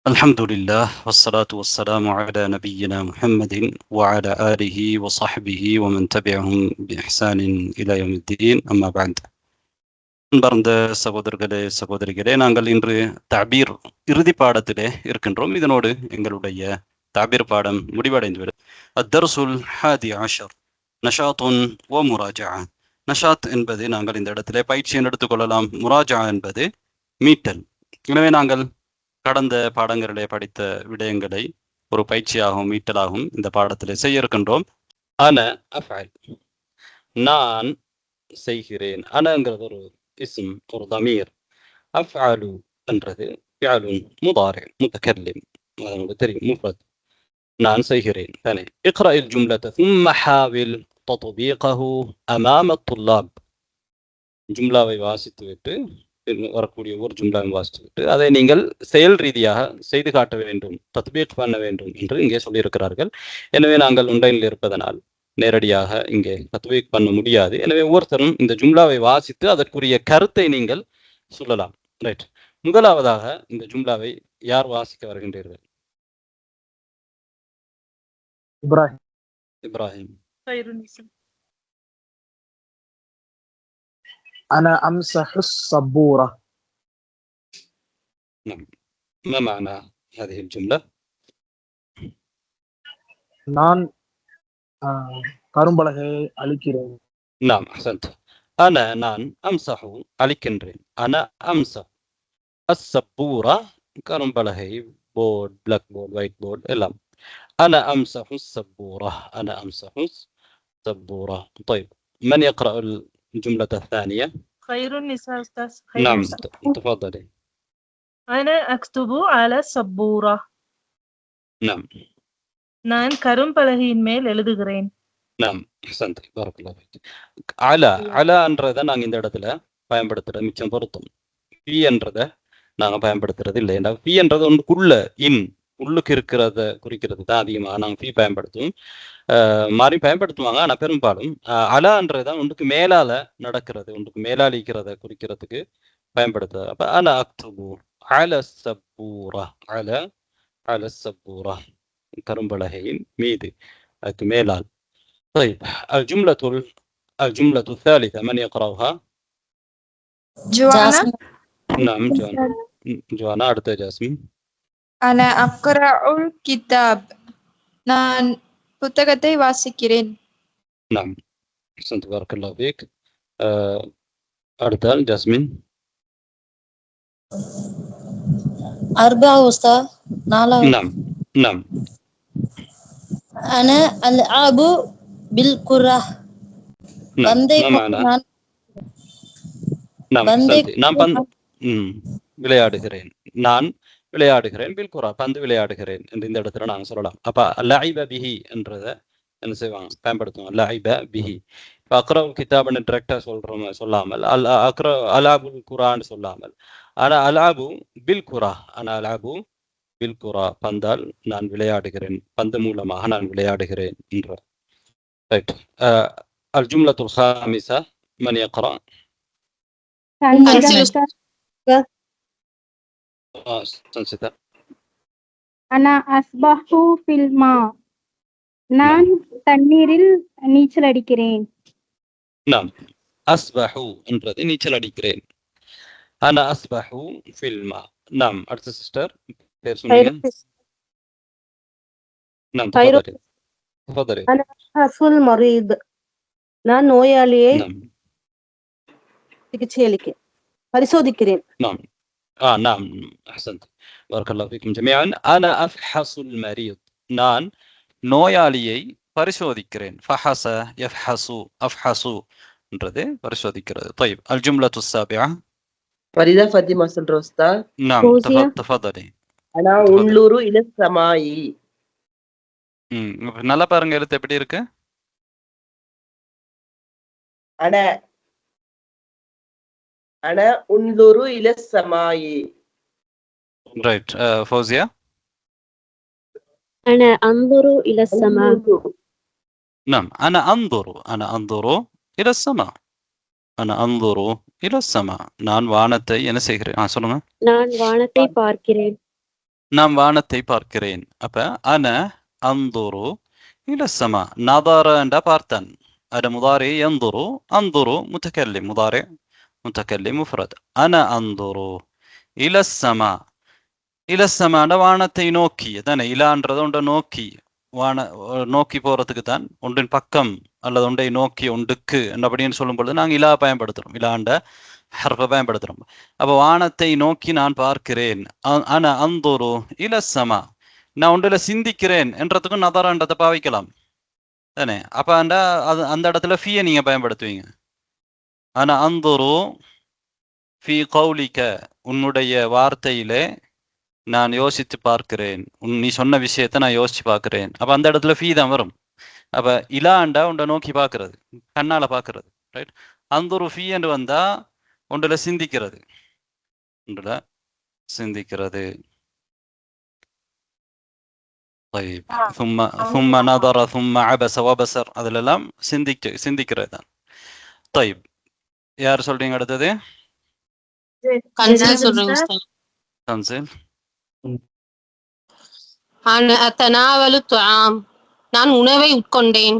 الحمد لله والصلاة والسلام على نبينا محمد وعلى آله وصحبه ومن تبعهم بإحسان إلى يوم الدين أما بعد அன்பார்ந்த சகோதரர்களே சகோதரிகளே, நாங்கள் இன்று தாபீர் இறுதி பாடத்திலே இருக்கின்றோம். இதனோடு எங்களுடைய தாபீர் பாடம் முடிவடைந்துவிடும். அத்தர்சுல் ஹாதி ஆஷர் நஷாத்துன் ஓ முராஜா. நஷாத் என்பது நாங்கள் இந்த இடத்திலே பயிற்சியை எடுத்துக்கொள்ளலாம். முராஜா என்பது மீட்டல். எனவே நாங்கள் கடந்த பாடங்களிலே படித்த விடயங்களை ஒரு பயிற்சியாகவும் மீட்டலாகவும் இந்த பாடத்திலே செய்ய இருக்கின்றோம். அன அஃஅல், நான் செய்கிறேன். அனங்கிறது ஒரு இஸ்ம், ஒரு தமீர். அஃஅலு என்றது ஃபிஅலுன் முதாரி முத்தகல்லிம், அது தெரியும், முஃபரத். நான் செய்கிறேன் தானே. اقرأ الجملة ثم حاول تطبيقه أمام الطلاب. ஜும்லாவை வாசித்துவிட்டு வரக்கூடிய ஒரு ஜும்லாவை வாசித்துவிட்டு அதை நீங்கள் செயல் ரீதியாக செய்து காட்ட வேண்டும், தத்பீக் பண்ண வேண்டும் என்று இங்கே சொல்லியிருக்கிறார்கள். எனவே நாங்கள் ஆன்லைனில் இருப்பதனால் நேரடியாக இங்கே தத்பீக் பண்ண முடியாது. எனவே ஒவ்வொருத்தரும் இந்த ஜும்லாவை வாசித்து அதற்குரிய கருத்தை நீங்கள் சொல்லலாம். ரைட், முதலாவதாக இந்த ஜும்லாவை யார் வாசிக்க வருகின்றீர்கள்? இப்ராஹிம். أنا أمسح السبورة. نعم، ما معنى هذه الجملة؟ நான் கரும்பலகையை அழிக்கிறேன். نعم، أحسنت. أنا நான் أمسح அழிக்கின்றேன். أنا أمسح السبورة கரும்பலகை, board, black board, white board எல்லாம். أنا أمسح السبورة. أنا أمسح السبورة. طيب، من يقرأ الجملة الثانية؟ خير النساء أستاذ. نعم، تفضلي. أنا أكتب على السبورة. نعم. நான் கரும்பலகையின் மேல் எழுதுகிறேன். نعم، أحسنت، بارك الله فيك. على என்றதை நாங்கள் இந்த இடத்துல பயன்படுத்துறது மிச்சம் பொருத்தம். பி என்றதை நாங்கள் பயன்படுத்துறது இல்லை. ஏன்னா பி என்றது ஒன்றுக்குள்ள உள்ளுக்கு இருக்கிறத குறிக்கிறது தான் அதிகமாக நாங்கள் பி பயன்படுத்துவோம். மாறி பயன்படுத்துவாங்க. ஆனால் பெரும்பாலும் அலான்றதான் ஒன்றுக்கு மேலால நடக்கிறது, ஒன்றுக்கு மேலாளிக்கிறத குறிக்கிறதுக்கு பயன்படுத்துறது. அப்போ அல அக்துபு அல சப்பூரா, அல சப்பூரா கரும்பலகையின் மீது, அதுக்கு மேலால். طيب، الجملة الثالثة من يقرأها؟ جوانا. نعم، جوانا. அடுத்த ஜாஸ்மின். أنا أقرأ الكتاب. நான் புத்தகத்தை வாசிக்கிறேன். نعم، أحسنت، بارك الله فيك. அடுத்த ஜாஸ்மின். أربعة أستاذ. نعم. أنا ألعب بالكرة. ما معنى؟ نعم، விளையாடுகிறேன். நான் விளையாடுகிறேன். பில்குரா, பந்து விளையாடுகிறேன் என்று இந்த இடத்துல நாங்கள் சொல்லலாம். அப்போ லஐப பிஹி என்றதை என்ன செய்வாங்க, பயன்படுத்துவோம். லஐப பிஹி. இப்போ அக்ரவுல் கிதாப்னு டிரெக்டாக சொல்லாமல் அலாபுல் குரான்னு சொல்லாமல் அலாபு பில் குரா, அலாபு பில் குரா, பந்தால் நான் விளையாடுகிறேன், பந்து மூலமாக நான் விளையாடுகிறேன் என்ற. ரைட். அல்-ஜும்லத்துல் ஹாமிஸா மன் யக்ரா? சன்சிதா. அனா அஸ்பஹு ஃபில் மா. நான் தண்ணீரில் நீச்சல் அடிக்கிறேன். நாம் அஸ்பஹு என்றது நீச்சல் அடிக்கிறேன். அனா அஸ்பஹு ஃபில் மா. நாம் அடுத்த சிஸ்டர் பேர் சொல்லுங்க. நாம் தஃபதலி. அனா அஸ்ஃபுல் மரீத். நான் நோயாளியை சிகிச்சை அளிக்கிறேன், பரிசோதிக்கிறேன். نعم، أحسنت، بارك الله فيكم جميعا. أنا أفحص المريض. நான் நோயாளியை பரிசோதிக்கிறேன். فحص يفحص أفحص என்றது பரிசோதிக்கிறது. طيب، الجملة السابعة. فريدة فاطمة سلروستا. نعم، تفضلي. أنا أنظر إلى السماء. நல்லா பாருங்க, எழுத்து எப்படி இருக்கு? أنا أنظر إلى السماء. Right. فوزيا. أنا أنظر إلى السماء. نعم، أنا أنظر إلى السماء. أنا أنظر إلى السماء. நான் வானத்தை என்ன செய்கிறேன்? சொல்லுங்க. நான் வானத்தை பார்க்கிறேன். நான் வானத்தை பார்க்கிறேன். அப்ப அன அந்துரு இல ஸமா. நதர என்ற பார்த்தான். அது முதாரி யந்துரு, அந்துரு முத்தகல்லிம், முதாரி முத்தகல்லிம் முஃப்ரத். அன அந்துரு இல ஸமா. இல ஸமானா வானத்தை நோக்கி தானே. இலான்றது ஒன்றை நோக்கி, நோக்கி போறதுக்கு தான், ஒன்றின் பக்கம் அல்லது ஒன்றை நோக்கி, ஒன்றுக்கு அப்படின்னு சொல்லும் பொழுது நாங்கள் இலா பயன்படுத்துறோம், இலாண்ட ஹர்ஃபை பயன்படுத்துறோம். அப்போ வானத்தை நோக்கி நான் பார்க்கிறேன். அன அந்துரு இல ஸமா. நான் ஒன்றில் சிந்திக்கிறேன் என்றதுக்கும் நதரன்றதை பாவிக்கலாம் தானே. அப்போ அந்த இடத்துல ஃபீயை நீங்க பயன்படுத்துவீங்க. அன அந்துரு ஃபீ கௌலிக, உன்னுடைய வார்த்தையிலே நான் யோசித்து பார்க்கிறேன், நீ சொன்ன விஷயத்தை நான் யோசிச்சு பார்க்கிறேன். அப்ப அந்த இடத்துல ஃபீ தான் வரும். அப்ப இலாண்டா உண்டை நோக்கி பார்க்கறது, கண்ணால பார்க்கறது, ரைட். அந்துரு ஃபீ என்று வந்தா ஒன்றுல சிந்திக்கிறது, ஒன்றுல சிந்திக்கிறது. طيب ثم نظر ثم عبس وبصر, அதிலெல்லாம் சிந்திக்கிறது தான். طيب யார் சொல்றீங்க அடுத்தது? கன்சில் சொல்றேன் உஸ்தாத். கன்சில். அன அத்தனாவலு துஆம், நான் உணவை உட்கொண்டேன்.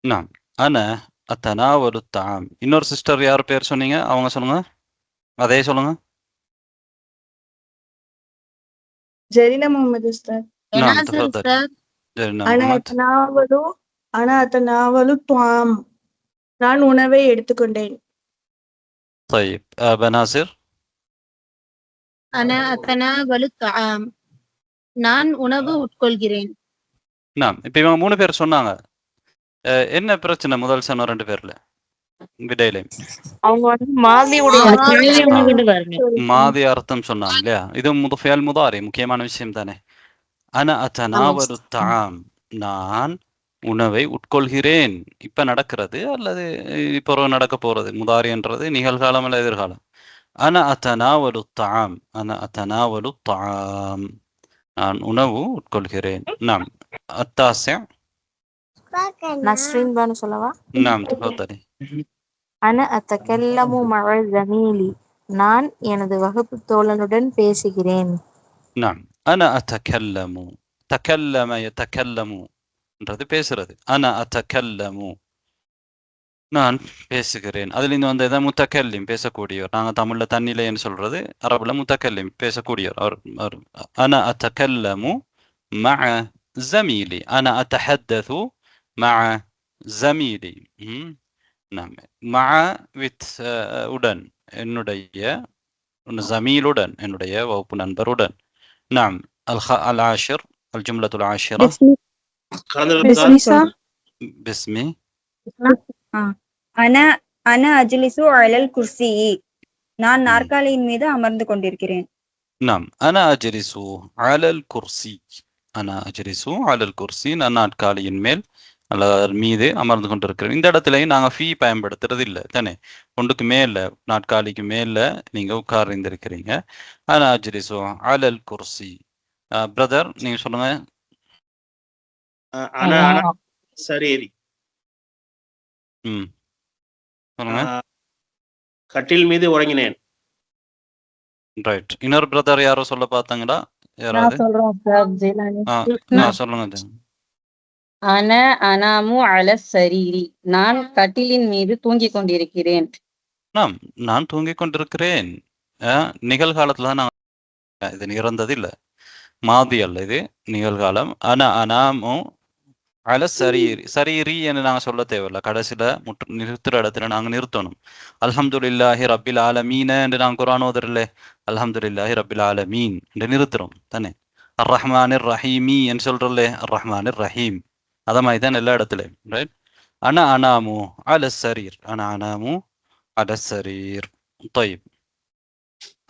நான் அன அத்தனாவலு துஆம். இன்னொரு சிஸ்டர் யார் பேர் சொன்னீங்க, அவங்க சொல்லுங்க, அதே சொல்லுங்க. ஜெரினா முகமது உஸ்தாத். نعم تفضل جرنا محمد. அனா அத்தனாவலு துஆம், நான் உணவை எடுத்துக்கொண்டேன். طيب بناصر. அன அத்தனாவலு துஆம், நான் உணவு உட்கொள்கிறேன். நாம் இப்ப இவங்க 3 பேர் சொன்னாங்க. என்ன பிரச்சனை முதல் சொன்ன 2 பேர்ல விடையில? அவங்க வந்து மாதி அர்த்தம் சொன்னாங்க இல்லையா? இது முஃபியல் முதாரி, முக்கியமான விஷயம் தானே. அன அத்தனாவலு தஆம், நான் உணவை உட்கொள்கிறேன். இப்ப நடக்கிறது அல்லது இப்போ நடக்க போறது. முதாரின்றது நிகழ்காலம் அல்ல எதிர்காலம். அன அத்தனாவலு தஆம், அன அத்தனாவலு தஆம், நான் உணவு உட்கொள்கிறேன். நாம் அத்தாசி. நஸ்ரின் பானு சொல்லவா? நாம் தஃதலி. அன அத்தகல்லமு மஅ ஸமீலி, நான் எனது வகுப்பு தோழனுடன் பேசுகிறேன். நாம் அன அத்தகல்லமு, தகல்லம யதகல்லமு என்றது பேசுறது. அன அத்தகல்லமு, நான் பேசுகிறேன். அதுல இருந்து வந்தது முத்தகல்லிம், பேசக்கூடியவர். நாங்க தமிழ்ல தன்னிலைன்னு சொல்றது, அரபுல முத்தகல்லிம், பேசக்கூடியவர். அவர் அன அத்தகல்லமு மஅ ஸமீலி, அன அத்தஹத்தது மஅ ஸமீலி. நாம் மஅ வித் உடன், என்னுடைய ஸமீலுடன், என்னுடைய வகுப்பு நண்பருடன். நாம் العاشر الجملة العاشرة باسمي. அன அஜ்லிசு அலல் குர்சி, நான் நாற்காலியின் மீது அமர்ந்து கொண்டிருக்கிறேன். நாம் அன அஜ்லிசு அலல் குர்சி, அன அஜ்லிசு அலல் குர்சி, நான் நாற்காலியின் மேல் அல்லது மீது அமர்ந்து கொண்டிருக்கிறேன். இந்த இடத்துலயும் நாங்க ஃபீ பயன்படுத்துறது இல்லை தானே. ஒன்றுக்கு மேல, நாற்காலிக்கு மேல நீங்க உட்கார்ந்திருக்கிறீங்க. அன அஜ்லிசு அலல் குர்சி. பிரதர் நீங்க சொல்லுங்க. சரீரி. சொல்லுங்க. கட்டில் மீது உறங்கினேன். ரைட். இன்னொரு பிரதர் யாரோ சொல்ல பார்த்தாங்களா? யாராவது சொல்லுங்க. அன அனாமு அல சரீரி, நான் கட்டிலின் மீது தூங்கிக் கொண்டிருக்கிறேன். நான் தூங்கிக் கொண்டிருக்கிறேன். நிகழ்காலத்துல தான் நான், இது நிறந்தது இல்ல, மாதி அல்ல, இது நிகழ்காலம். அன அனாமு அல சரீரி. சரீரி என்று நாங்க சொல்ல தேவையில்ல, கடைசியில நிறுத்துற இடத்துல நாங்க நிறுத்தணும். அல்ஹம்துலில்லாஹி ரப்பில் ஆலமீன என்று நாங்க குர்ஆன் ஓதுறோம்ல, அல்ஹம்துலில்லாஹி ரப்பில் ஆலமீன் என்று நிறுத்துறோம் தானே. அர் ரஹ்மானிர் ரஹீமி என்று சொல்றோம்ல, அர் ரஹ்மானிர் ரஹீம். அத மாதிரி தான் எல்லா இடத்துலயும், ரைட். அன அனாமு அல சரீர், அன அனாமு அல சரீர். طيب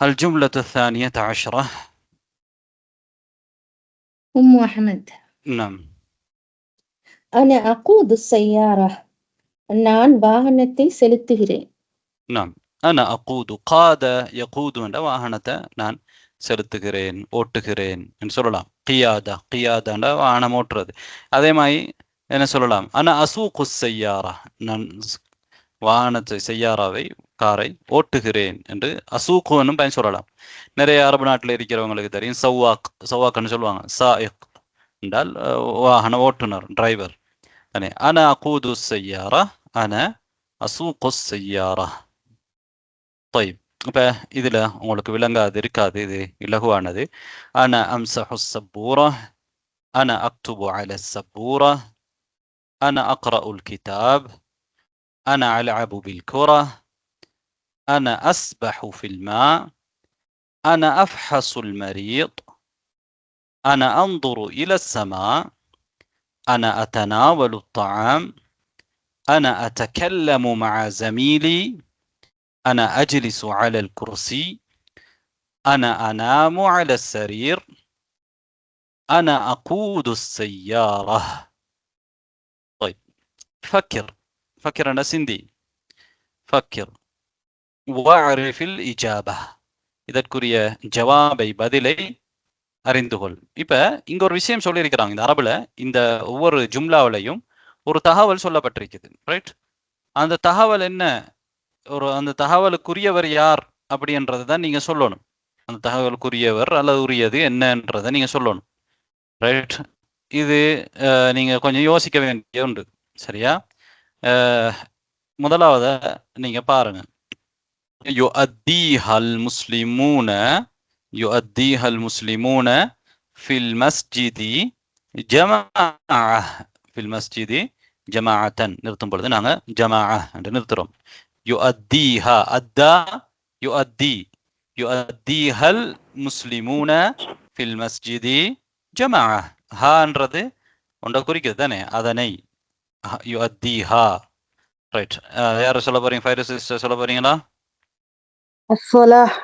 الجملة الثانية عشرة. أحمد. نعم. أنا أقود السيارة، நான் வாகனத்தை செலுத்துகிறேன். நாம் أنا أقود. قاد يقود என்ற வாகனத்தை நான் செலுத்துகிறேன், ஓட்டுகிறேன் என்று சொல்லலாம். கியாதா, கியாதாண்ட வாகனம் ஓட்டுறது. அதே மாதிரி என்ன சொல்லலாம், அன அசூகு ஸையாரா, நான் வாகனத்தை செய்யாராவை காரை ஓட்டுகிறேன் என்று அசூக்குன்னு பயன் சொல்லலாம். நிறைய அரபு நாட்டில் இருக்கிறவங்களுக்கு தெரியும், சவ்வாக்குன்னு சொல்லுவாங்க. சாயிக் என்றால் வாகன ஓட்டுநர், டிரைவர் தானே. அன அகூது செய்யாரா, அன அசூக்கு செய்யாரா. طيب, இப்ப இதுல உங்களுக்கு விளங்காது இருக்காது, இது இலகுவானது. அன அம்சஹு ஸப்பூரா, அன அக்துபு அல ஸப்பூரா, அன அக்ரஉல் கிதாப், أنا ألعب بالكرة، أنا أسبح في الماء، أنا أفحص المريض، أنا أنظر إلى السماء، أنا أتناول الطعام، أنا أتكلم مع زميلي، أنا أجلس على الكرسي، أنا أنام على السرير، أنا أقود السيارة. طيب, فكر أنا سندي فكر وأعرف الإجابة. இதற்குரிய ஜவாபை, பதிலை அறிந்து கொள். இப்ப இங்க ஒரு விஷயம் சொல்லியிருக்கிறாங்க. இந்த அரபுல இந்த ஒவ்வொரு ஜும்லாவிலையும் ஒரு தகவல் சொல்லப்பட்டிருக்குது, ரைட்? அந்த தகவல் என்ன, அந்த தகவலுக்குரியவர் யார் அப்படின்றத தான் நீங்க சொல்லணும். அந்த தகவலுக்குரியவர் அல்லது உரியது என்னன்றதை நீங்க சொல்லணும், ரைட்? இது நீங்க கொஞ்சம் யோசிக்க வேண்டிய உண்டு, சரியா? முதலாவது நீங்க பாருங்க, யுஅத்தீஹல் முஸ்லிமூன ஃபில் மஸ்ஜிதி ஜமாஅஹ், ஃபில் மஸ்ஜிதி ஜமாஅத்தன் நிறுத்தும் பொழுது நாங்க ஜமாஅஹ் என்று நிறுத்துறோம். யுஅத்தீஹா, அத்தா யுஅத்தீஹல் முஸ்லிமூன ஃபில் மஸ்ஜிதி ஜமாஅஹ். ஹான்றது ஒன்றை குறிக்கிறது தானே, அதனை. யுஅத்தீஹா, ரைட். யார சொல்ல போறீங்க? ஃபைரு சிஸ்டர் சொல்ல போறீங்களா? அஸ்ஸலாஹ்.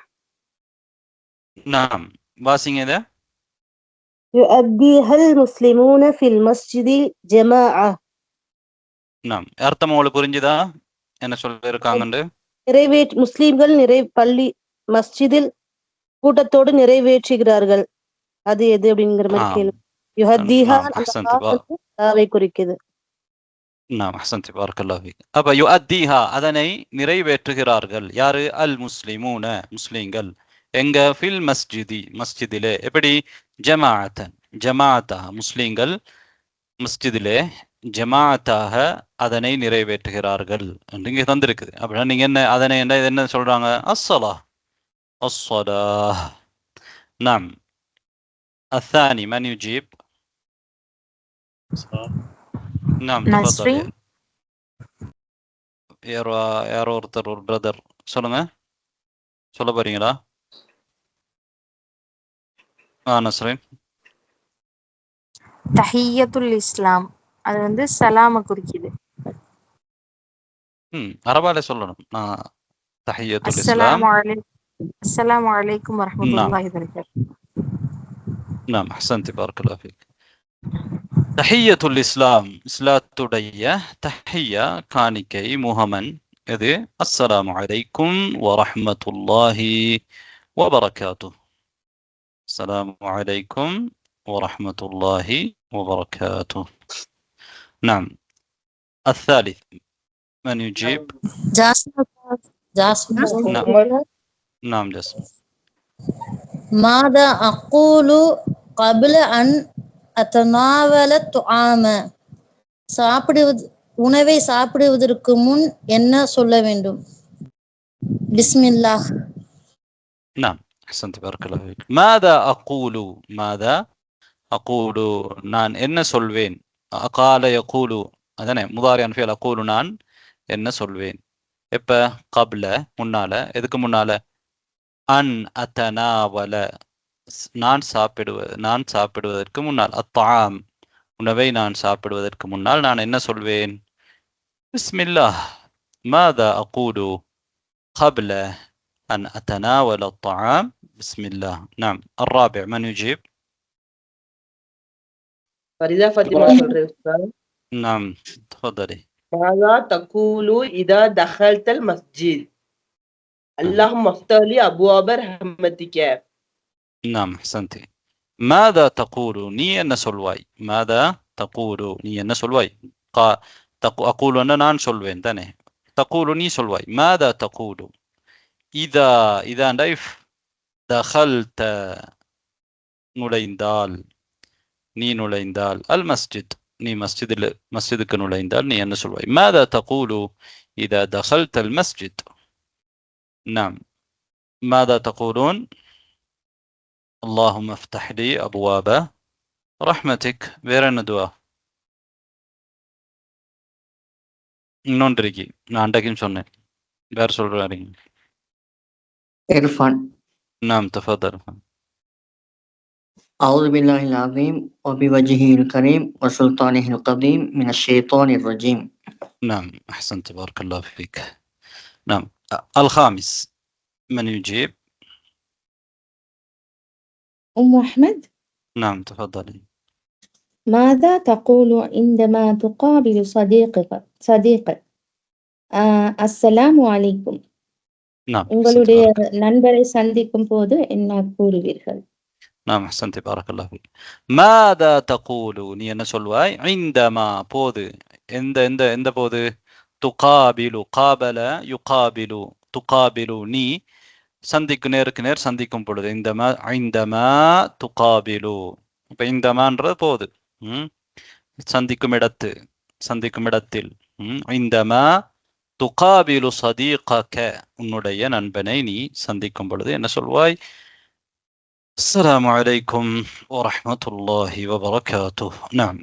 நாம் வாசிங்க இத. யுஅத்தீஹல் முஸ்லிமூன ஃபில் மஸ்ஜிதி ஜமாஅஹ். நாம் அர்த்தம் உங்களுக்கு புரிஞ்சுதா என்ன சொல்ல இருக்காங்கன்னு? முஸ்லிம்கள் பள்ளி மஸ்ஜிதில் கூட்டத்தோடு நிறைவேற்றுகிறார்கள். அது எது அப்படிங்கிற மாதிரி கேள்வி. யுஅத்தீஹா அவை குறிக்குது. நாம் அஹ்சன்தி, பாரக்கல்லாஹு ஃபீக். அப்ப யுஅத்தீஹா, அதனை நிறைவேற்றுகிறார்கள். யாரு? அல் முஸ்லிமூன, முஸ்லிம்கள். எங்க? ஃபில் மஸ்ஜிதி, மஸ்ஜிதிலே. எப்படி? ஜமாஅத்தன், ஜமாஅத்தாக, முஸ்லிம்கள் மஸ்ஜிதிலே ஜமாஅத்தாக அதனை நிறைவேற்றுகிறார்கள் என்று இங்கே தந்திருக்குது. அப்படின்னா நீங்க என்ன அதனை என்ன சொல்றாங்க? அஸ்ஸலாஹ். நாம் الثاني من يجيب؟ نعم تفضل. யாரோ ஒருத்தர், ஒரு பிரதர் சொல்லுங்க, சொல்ல போறீங்களா? நஸ்ரீன். தஹியத்துல் இஸ்லாம், அது வந்து சலாம குறிக்குது. அரபால சொல்லணும். தஹியத்துல் இஸ்லாம். அஸ்ஸலாமு அலைக்கும் வரஹ்மத்துல்லாஹி வபரகாத்துஹு. நாம் அஹ்சன்தி, பாரக்கல்லாஹு ஃபீக். தஹியத்துல் இஸ்லாம், இஸ்லாத்துடைய தஹியா, காணிக்கை, முஹமன். இது அஸ்ஸலாமு அலைக்கும் வரஹ்மத்துல்லாஹி வபரகாத்துஹு. அஸ்ஸலாமு அலைக்கும் வரஹ்மத்துல்லாஹி வபரகாத்துஹு. நாம் الثالث من يجيب؟ جاسم. نعم جاسم. ماذا أقول قبل أن أتناول الطعام؟ உணவை சாப்பிடுவதற்கு முன் என்ன சொல்ல வேண்டும்? பிஸ்மில்லாஹ். نعم أحسنت, بارك الله فيك. ماذا أقول நான் என்ன சொல்வேன்? قال يقول, அதானே முதாரியான் ஃபியல். அகூலு, நான் என்ன சொல்வேன். எப்ப? கப்ல, முன்னால. எதுக்கு முன்னால? அன் அத்தனாவல, நான் சாப்பிடுவதற்கு முன்னால். அத்தாம், உணவை நான் சாப்பிடுவதற்கு முன்னால் நான் என்ன சொல்வேன்? பிஸ்மில்லாஹ். மாதா அகூலு قبل أن أتناول الطعام بسم الله. نعم. الرابع من يجيب؟ فريدة فاطمة சொல்றேன் உஸ்தாத். نعم تفضلي. ماذا تقول إذا دخلت المسجد؟ اللهم افتح لي أبواب رحمتك. نعم أحسنتي. ماذا تقول؟ நீ என்ன சொல்வாய்? ماذا تقول? நீ என்ன சொல்வாய்? أقول أنا நான் சொல்வேன் தானே. தகூலு நீ சொல்வாய். மாதா தகூலு இதா இதாண்டா இஃப் தகல்த நுழைந்தால், நீ நுழைந்தால், அல் மஸ்ஜித் நீ மஸ்ஜிதுக்கு நுழைந்தால் நீ என்ன சொல்வாய்? மாதா தகூலு இதா தகல்த அல் மஸ்ஜித். நாம் மாதா தகூலூன்? اللهم افتح لي أبواب رحمتك. வேற என்ன துவா? இன்னொன்று இருக்கு, நான் அன்றைக்கும் சொன்னேன். வேற சொல்றாரு. عرفان. نعم تفضل. أعوذ بالله العظيم وبوجهه الكريم وسلطانه القديم من الشيطان الرجيم. نعم أحسنت بارك الله فيك. نعم الخامس من يجيب؟ أم أحمد. نعم تفضلي. ماذا تقول عندما تقابل صديقك؟ السلام عليكم. نعم உங்களுடைய நண்பரை சந்திக்கும் போது என்ன கூறுவீர்கள்? نعم أحسنت بارك الله فيك. ماذا تقول நீ என்ன சொல்வாய்? عندما போது, எந்த போது? துகாபிலு, காபல யுகாபிலு, துகாபிலு நீ நேருக்கு நேர் சந்திக்கும் பொழுது. ஐந்தமா துகாபிலு. இப்ப இந்தமான்றது போது, சந்திக்கும் இடத்தில். ஐந்தமா துகாபிலு சதீகக உன்னுடைய நண்பனை நீ சந்திக்கும் பொழுது என்ன சொல்வாய்? السلام عليكم ورحمة الله وبركاته. نعم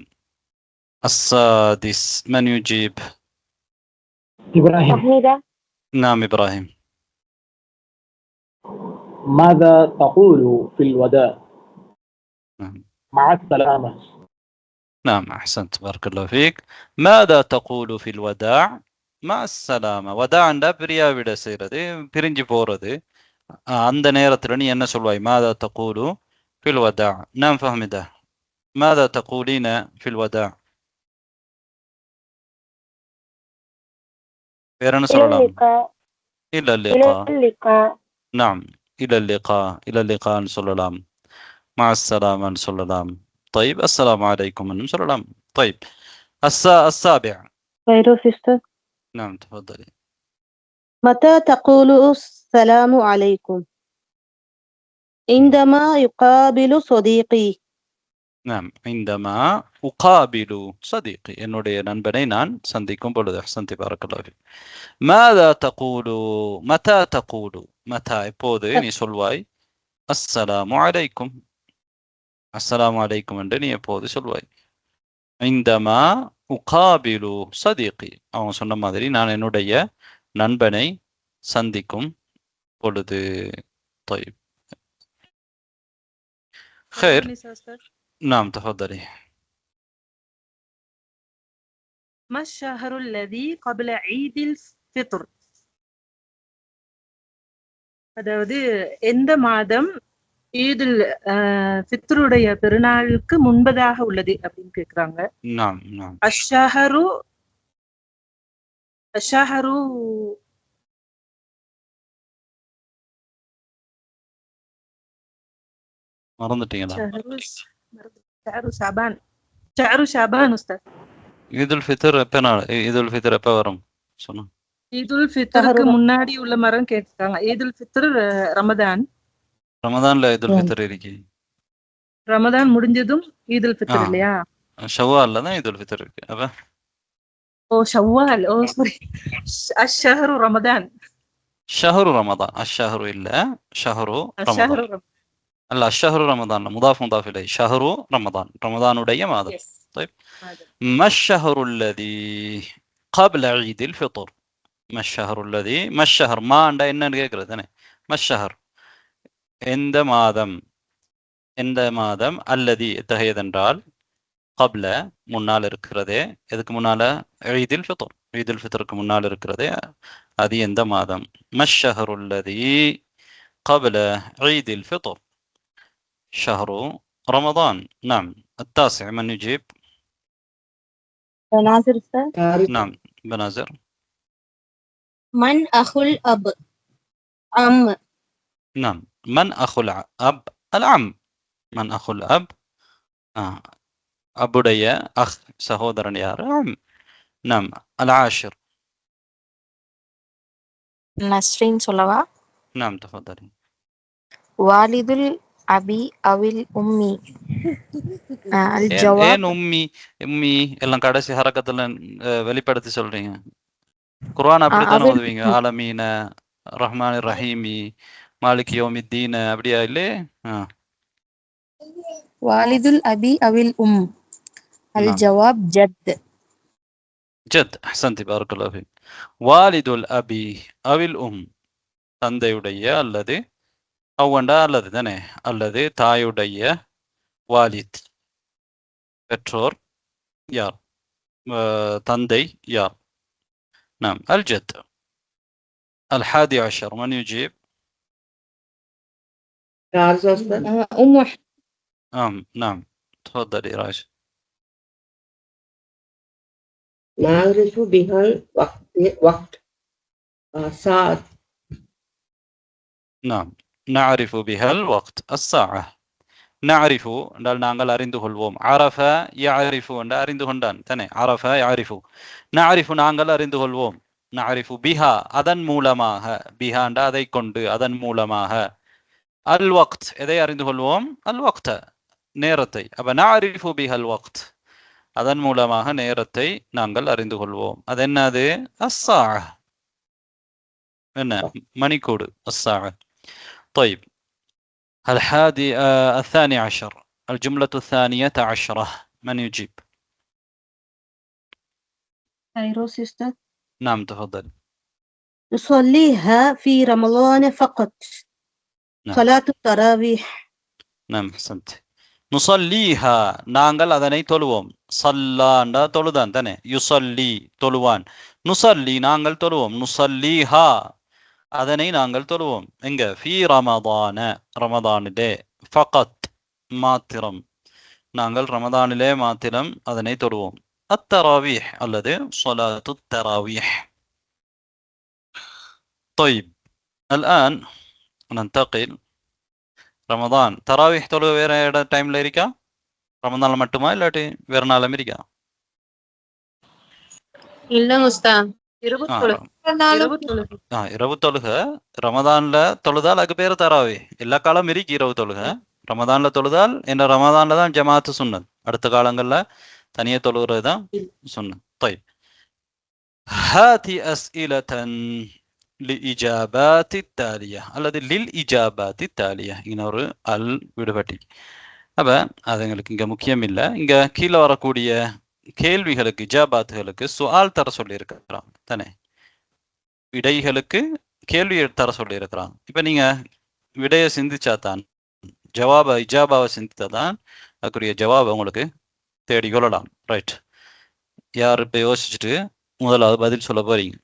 السادس من يجيب؟ إبراهيم. نعم إبراهيم. ماذا تقول في الوداع؟ نعم. مع السلامة. نعم أحسنت بارك الله فيك. ماذا تقول في الوداع؟ مع السلامة. وداع عندها பிரியா விட செய்யறது, பிரிஞ்சு போறது. அந்த நேரத்துல நீ என்ன சொல்வாய்? ماذا تقول في الوداع. نعم فهمده. ماذا تقولين في الوداع؟ வேற என்ன சொல்லலாம்? إلى اللقاء. نعم إلى اللقاء சொல்லலாம். مع السلامة சொல்லலாம். طيب السلام عليكم சொல்லலாம். طيب السابع. نعم تفضلي. متى تقول السلام عليكم؟ عندما يقابل صديقي. نعم عندما أقابل صديقي என்னுடைய நண்பனை நான் சந்திக்கும் பொழுது. أحسنت بارك الله فيك. ماذا تقول متى تقول متى எப்போது நீ சொல்வாய்? السلام عليكم. السلام عليكم என்று நீ எப்போது சொல்வாய்? عندما أقابل صديقي. அவன் சொன்ன மாதிரி நான் என்னுடைய நண்பனை சந்திக்கும் பொழுது. طيب خير. نعم تفضلي. ما الشهر الذي قبل عيد الفطر؟ அதாவது எந்த மாதம் ஈதுல் ஃபித்ருடைய பெருநாளுக்கு முன்பதாக உள்ளது அப்படின்னு கேக்குறாங்க. نعم نعم. அஷ்ஷஹரு மறந்துட்டீங்களா? ஷஹரு ஷாபான் உஸ்தாத். ஈதுல் ஃபித்ர் எப்ப நாள்? ஈதுல் ஃபித்ர் எப்ப வரும் சொன்னா? ஈதுல் ஃபித்ருக்கு முன்னாடி உள்ள மரம் கேட்காங்க. ஈதுல் ஃபித்ர் ரமதான்ல ஈதுல் ஃபித்ர் இருக்கு. ரமதான் முடிஞ்சதும் ஈதுல் ஃபித்ர் இல்லையா? ஷவ்வால்ல தான் ஈதுல் ஃபித்ர் இருக்கு. அப்ப ஷவ்வால். சாரி, அஷ்ஷஹரு ரமதான். ஷஹரு ரமதான். அஷ்ஷஹரு இல்ல, ஷஹரு ரமதான். அல்ல, அஷ்ஷஹரு ரமதான் முதாஃப் முதாஃப் இலை. ஷஹரு ரமதான், ரமதானுடைய மாதம். طيب ما الشهر الذي قبل عيد الفطر؟ ما الشهر الذي ما الشهر ما عند என்னன்னு கேக்குறது தானே. ما الشهر எந்த மாதம் அல்லதி எத்தகையதென்றால் قبل முன்னால் இருக்கிறதே. எதுக்கு முன்னால? ஈதுல் ஃபித்ர். ஈதுல் ஃபித்ருக்கு முன்னால் இருக்கிறதே அது எந்த மாதம்? ما الشهر الذي قبل عيد الفطر؟ شهر رمضان. نعم التاسع من يجيب؟ بنازر أستاذ. نعم بنازر. من أخو الأب؟ عم. نعم من أخو الأب؟ العم. من أخو الأب؟ أبودية أخ سهودرن يار عم. نعم العاشر. நஸ்ரீன் சொல்லவா? نعم تفضلي. வாலிதுல் அபி அவில் உம்மி. அல் ஏன் ஜவாப் உம்மி உம்மி எல்லாம் கடைசி ஹரக்கத்துல வெளிப்படுத்தி சொல்றீங்க? குர்ஆன் அப்படித்தானே அவில் ஓதுவீங்க. ஆலமீன, ரஹ்மான் ரஹீமி, மாலிக் யௌமித்தீன் அப்படியா இல்லையே? வாலிதுல் அபி அவில் அல் نعم ஜவாப் ஜத். ஜத். அஹ்சன்தி பாரக்கல்லாஹு ஃபீக். வாலிதுல் அபி அவில் தந்தையுடைய அல்லது அவ்வண்டா அல்லது தானே, அல்லது தாயுடைய வாலித் பெற்றோர் யார், தந்தை யார். نعم الجد. 11 من يجيب؟ نعم تفضلي راجع. نعرف بها الوقت ساعة. نعم نعرف بها الوقت الساعة. نعرف என்றால் நாங்கள் அறிந்து கொள்வோம். அரஃப يعرف என்றால் அறிந்து கொண்டான் தானே. அரஃப يعرف. نعرف நாங்கள் அறிந்து கொள்வோம். نعرف بها அதன் மூலமாக. بها என்றால் அதை கொண்டு, அதன் மூலமாக. الوقت எதை அறிந்து கொள்வோம்? الوقت நேரத்தை. அப்ப نعرف بها الوقت அதன் மூலமாக நேரத்தை நாங்கள் அறிந்து கொள்வோம். அது என்னது? الساعة. என்ன? மணிக்கோடு. الساعة. طيب 12 الجملة 12 من يجيب؟ فيروز sister. نعم تفضل. نصليها في رمضان فقط. نعم. صلاة التراويح. نعم أحسنت. نصليها நாங்கள் அதனை தொழுவோம். சல்லாண்டா தொழுதான் தானே. யுசல்லி தொழுவான். நுசல்லி நாங்கள் தொழுவோம். நுசல்லிஹா அதனை நாங்கள் தொழுவோம். எங்க? ஃபீ ரமதான ரமதானிலே. ஃபகத் மாத்திரம். நாங்கள் ரமதானிலே மாத்திரம் அதனை தொழுவோம். அத்தராவீஹ் அல்லது ஸலாத்து தராவீஹ். طيب الآن ننتقل. ரமதான் தராவீஹ் தொழுக வேற டைம்ல இருக்கா? ரமதான்ல மட்டுமா இல்லாட்டி வேற நாளும் இருக்கா? இல்லங்க உஸ்தாத். இரவு தொழுக ரமதான்ல தொழுதால் அதுக்கு பேரு தராவீஹ். எல்லா காலம் இருக்கு இரவு தொழுக. ரமதான்ல தொழுதால் என்ன, ரமதான்ல தான் ஜமாத்து சுன்னத். அடுத்த காலங்கள்ல தனியே தொழுகிறது தான் சுன்னத். طيب هاتي أسئلة لإجابات التالية அல்லது للإجابات التالية. இன்னொரு அல் விடுபட்டி. அப்ப அது எங்களுக்கு இங்க முக்கியம் இல்லை. இங்க கீழே வரக்கூடிய கேள்விகளுக்கு இஜாபாத்துகளுக்கு சுஆல் தர சொல்லி இருக்கிறாங்க தானே. விடைகளுக்கு கேள்வி தர சொல்லி இருக்கிறாங்க. இப்ப நீங்க விடைய சிந்திச்சாதான், இஜாபாவை சிந்தித்தாதான் அதுக்குரிய ஜவாபை உங்களுக்கு தேடி கொள்ளலாம். ரைட், யார் இப்ப யோசிச்சுட்டு முதலாவது பதில் சொல்ல போறீங்க?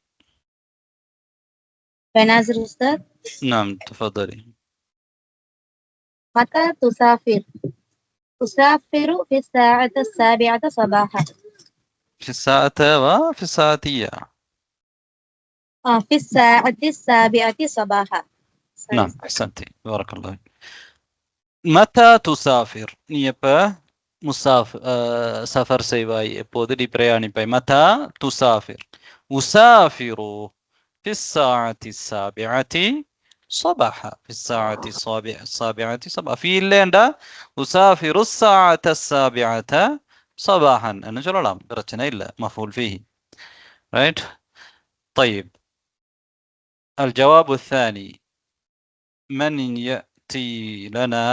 بنازل أستاذ. نعم تفضلي. متى تسافر؟ أسافر في الساعة 7 صباحا. في الساعة وفي الساعتية. في الساعة 7 صباحا. نعم أحسنتي بارك الله. متى تسافر நீ எப்ப சஃபர் செய்வாய், எப்போது நீ பிரயாணிப்பாய்? متى تسافر. أسافر في الساعة 7 صباحا. في الساعة 7 صباحا. في الليلة أسافر الساعة 7 صباحا. أنا சொல்லலாம், பிரச்சனை இல்லை. مفعول فيه. right. طيب الجواب الثاني. من يأتي لنا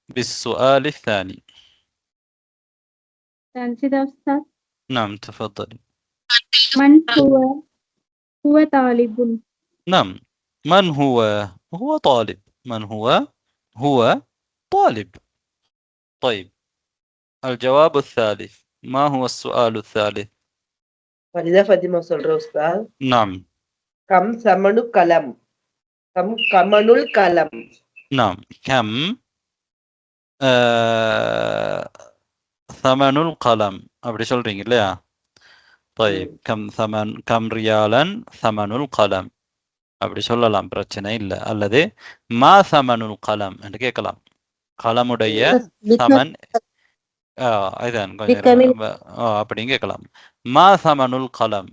بالسؤال الثاني؟ تنسيد أستاذ. نعم تفضلي. من هو طالب. نعم من هو طالب. من هو طالب. طيب الجواب الثالث. ما هو السؤال الثالث؟ فريدة فاطمة சொல்ற உஸ்தாத். نعم. كم ثمن القلم. كم ثمن القلم. نعم كم ثمن القلم அப்படி சொல்றீங்க இல்லையா? طيب كم ريالا ثمن القلم அப்படி சொல்லலாம், பிரச்சனை இல்லை. அல்லது மா ثمن القلم என்று கேட்கலாம். கலமுடைய சமன் இதான் கொஞ்சம் அப்படின்னு கேட்கலாம். மா ثمن القلم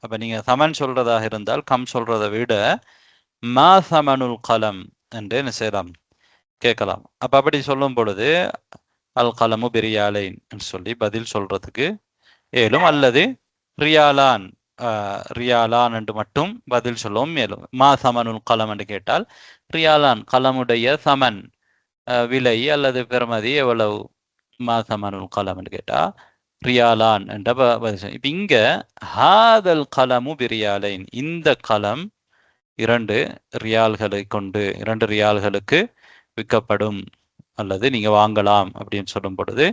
அப்ப நீங்க சமன் சொல்றதாக இருந்தால் கம் சொல்றதை விட மா சமனுல் கலம் என்று என்ன செய்யலாம், கேட்கலாம். அப்ப அப்படி சொல்லும் பொழுது அல் கலமு பிரியாலைன் என்று சொல்லி பதில் சொல்றதுக்கு ஏலும், அல்லது ரியாலான் ரியாலான் என்று மட்டும் பதில் சொல்லவும் மேலும். மா சமனுல் கலம் என்று கேட்டால் ரியாலான் கலமுடைய சமன் விலை அல்லது பெறுமதி எவ்வளவு, மா சமனுல் கலம் என்று கேட்டா ரியாலான் என்ற பதில். இப்ப இங்க ஹாதல் கலமு பிரியாலைன், இந்த கலம் 2 ரியால்களை கொண்டு 2 ரியால்களுக்கு விற்கப்படும் அல்லது நீங்க வாங்கலாம் அப்படின்னு சொல்லும் பொழுது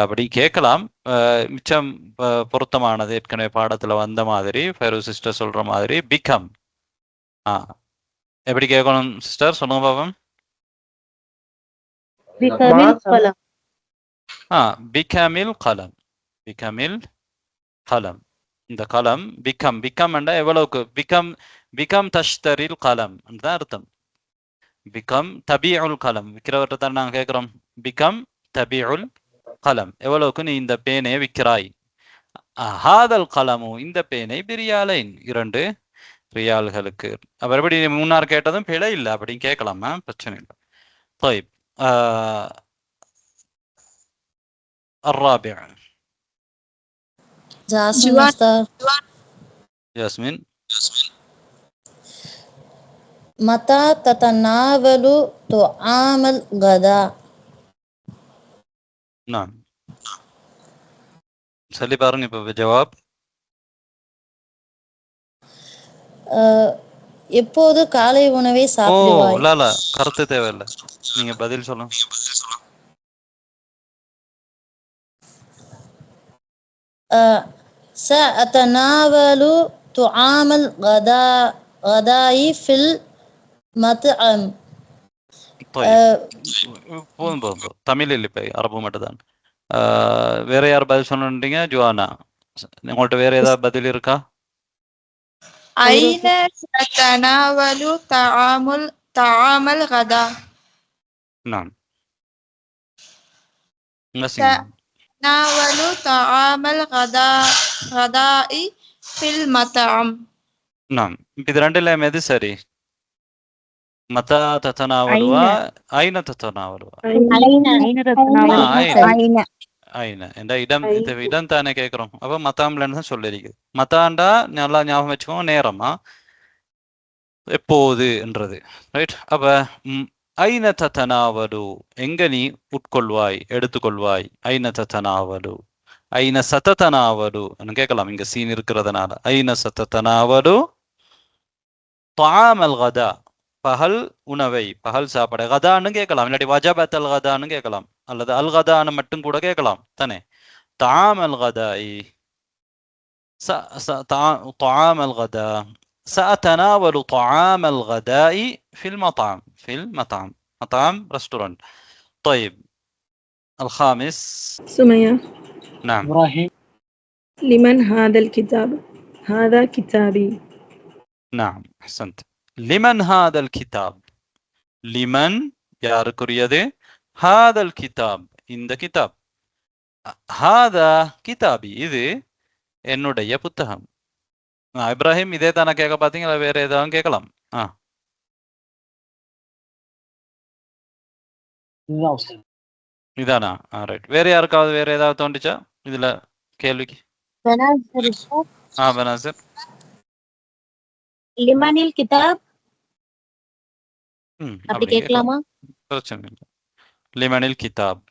அப்படி கேட்கலாம். மிச்சம் பொருத்தமானது ஏற்கனவே பாடத்துல வந்த மாதிரி ஃபைரூஸ் சிஸ்டர் சொல்ற மாதிரி பிகம். எப்படி கேட்கணும் சிஸ்டர், சொல்லுங்க பாப்போம். பிகமில் கலம், பிகமில் கலம். இந்த கலம் பிகம், பிகம் என்றா எவ்வளவுக்கு, பிகம் பிகம் தஷ்தரில் கலம் தான் அர்த்தம். பிகம் தபியுல் கலம், விற்கிறவர்கிட்ட தான் நாங்கள் கேட்கிறோம். பிகம் தபியுல் கலம், எவ்வளவுக்கு நீ இந்த பேனை விற்கிறாய். ஹாதல் கலமு, இந்த பேனை பிரியாலைன் 2 ரியால்களுக்கு. அப்படி முன்னார் கேட்டதும் பிழை இல்லை, அப்படின்னு கேட்கலாமா, பிரச்சனை இல்லை. طيب الرابع ياسمين. متى تتناول طعام الغداء؟ نعم சொல்லி பாருங்க இப்ப ஜவாப். எப்போது காலை உணவை சாப்பிடுவாய்? இல்ல கருத்து தேவையில்லை, நீங்க பதில் சொல்லுங்க. سأتناول طعام الغداء في المطعم. போதும் தமிழ் இல்லை, இப்ப அரபு மட்டும் தான். வேற யார் பதில் சொன்னீங்க? ஜுவானா, உங்கள்ட்ட வேற ஏதாவது பதில் இருக்கா? ஐன சதனாவலு தஆமல் கதா. நான் நாவலு தஆமல் கதாஇ ஃபில் மத்அம். நான் இது ரெண்டுல எது சரி? மதா ததனாவலுவா ஐன ததனாவலுவா? ஐன என்ற இடம், இந்த இடம் தானே கேட்கிறோம். அப்ப மத்தாம்லன்னு தான் சொல்லிருக்கு. மத்தாண்டா நல்லா ஞாபகம் வச்சுக்கோங்க, நேரமா எப்போது என்றது, ரைட்? அப்ப ஐன ததனாவலு, எங்க நீ உட்கொள்வாய், எடுத்துக்கொள்வாய். ஐன ததனாவலு, ஐன சததனாவலு கேட்கலாம், இங்க சீன் இருக்கிறதுனால. ஐன சததனாவலு طعام الغداء, பகல் உணவை, பகல் சாப்பாடு. கதான்னு கேட்கலாம், இல்லாட்டி வஜபத் அல் கதான்னு கேட்கலாம், அல்லது அல் கதான்னு மட்டும் கூட கேட்கலாம் தானே. طعام الغداء طعام الغداء سأتناول طعام الغداء في المطعم. في المطعم، مطعم رستورانت. طيب الخامس سمية. نعم. إبراهيم. لمن هذا الكتاب؟ هذا كتابي. نعم أحسنت. لمن هذا الكتاب؟ لمن யாருக்குரியது? هذا الكتاب, இந்த கிதாப். هذا கிதாபி, இது என்னுடைய புத்தகம். இப்ராஹிம், இதே தானே கேட்க பாத்தீங்களா, வேற ஏதாவது கேட்கலாம்? இதானா? ரைட். வேற யாருக்காவது வேற ஏதாவது தோண்டிச்சா இதுல கேள்விக்கு? பனாசர். லிமனில் கிதாப் அப்படி கேட்கலாமா? பிரச்சனை இல்லை. லிமனில் கிதாப்,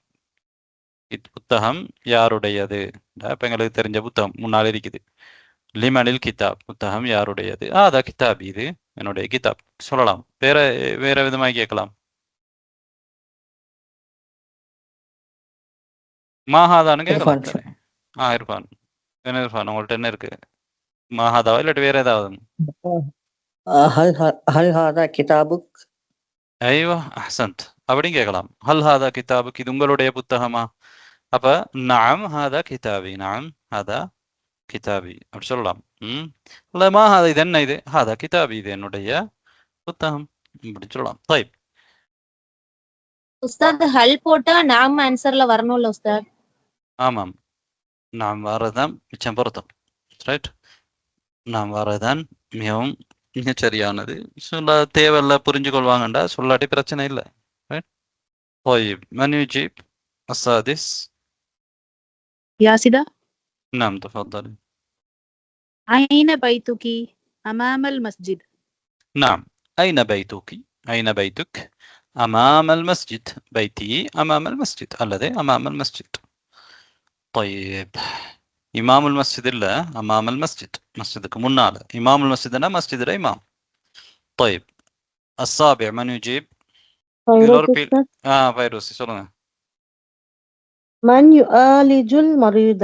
புத்தகம் யாருடையது? இப்ப எங்களுக்கு தெரிஞ்ச புத்தகம் முன்னால் இருக்குது. லிமனில் கிதாப், புத்தகம் யாருடையது? அதான் கிதாப், இது என்னுடைய கிதாப் சொல்லலாம். வேற வேற விதமாக கேட்கலாம். மாஹாதான்னு கேட்கலாம். இர்ஃபான், என்ன இர்ஃபான், உங்கள்ட்ட என்ன இருக்கு? மாஹாதாவா இல்லாட்டி வேற ஏதாவது? ஹல் ஹாதா கிதாபுக்? ஐவா அஹ்சன்த், அப்படின்னு கேட்கலாம். ஹல் ஹாதா கிதாபுக், இது உங்களுடைய புத்தகமா? அப்ப நஅம் ஹாதா கிதாபி, நஅம் ஹாதா கிதாபி அப்படி சொல்லலாம். இல்லமா ஹாதா, இது என்ன, இது ஹாதா கிதாபி, இது என்னுடைய புத்தகம் இப்படி சொல்லலாம். தைப் உஸ்தாத், ஹல் போட்டா நாம் ஆன்சர்ல வரணும்ல உஸ்தாத்? ஆமாம், நாம் வரதான் மிச்சம் பொருத்தம், ரைட்? நாம் வரதான் மிகவும் மிகச்சரியானது. சொல்ல தேவையில்ல, புரிஞ்சு கொள்வாங்கண்டா சொல்லாட்டி பிரச்சனை இல்லை. طيب من يجيب السادس؟ ياسدة. نعم تفضل. أين بيتك؟ أمام المسجد. نعم. أين بيتك؟ أين بيتك؟ أمام المسجد. بيتي أمام المسجد الذي أمام المسجد. طيب إمام المسجد إلا أمام المسجد، مسجدك منال إمام المسجد أنا مسجد الإمام. طيب السابع من يجيب؟ فيروسي சொல்லுங்க. من يعالج المريض.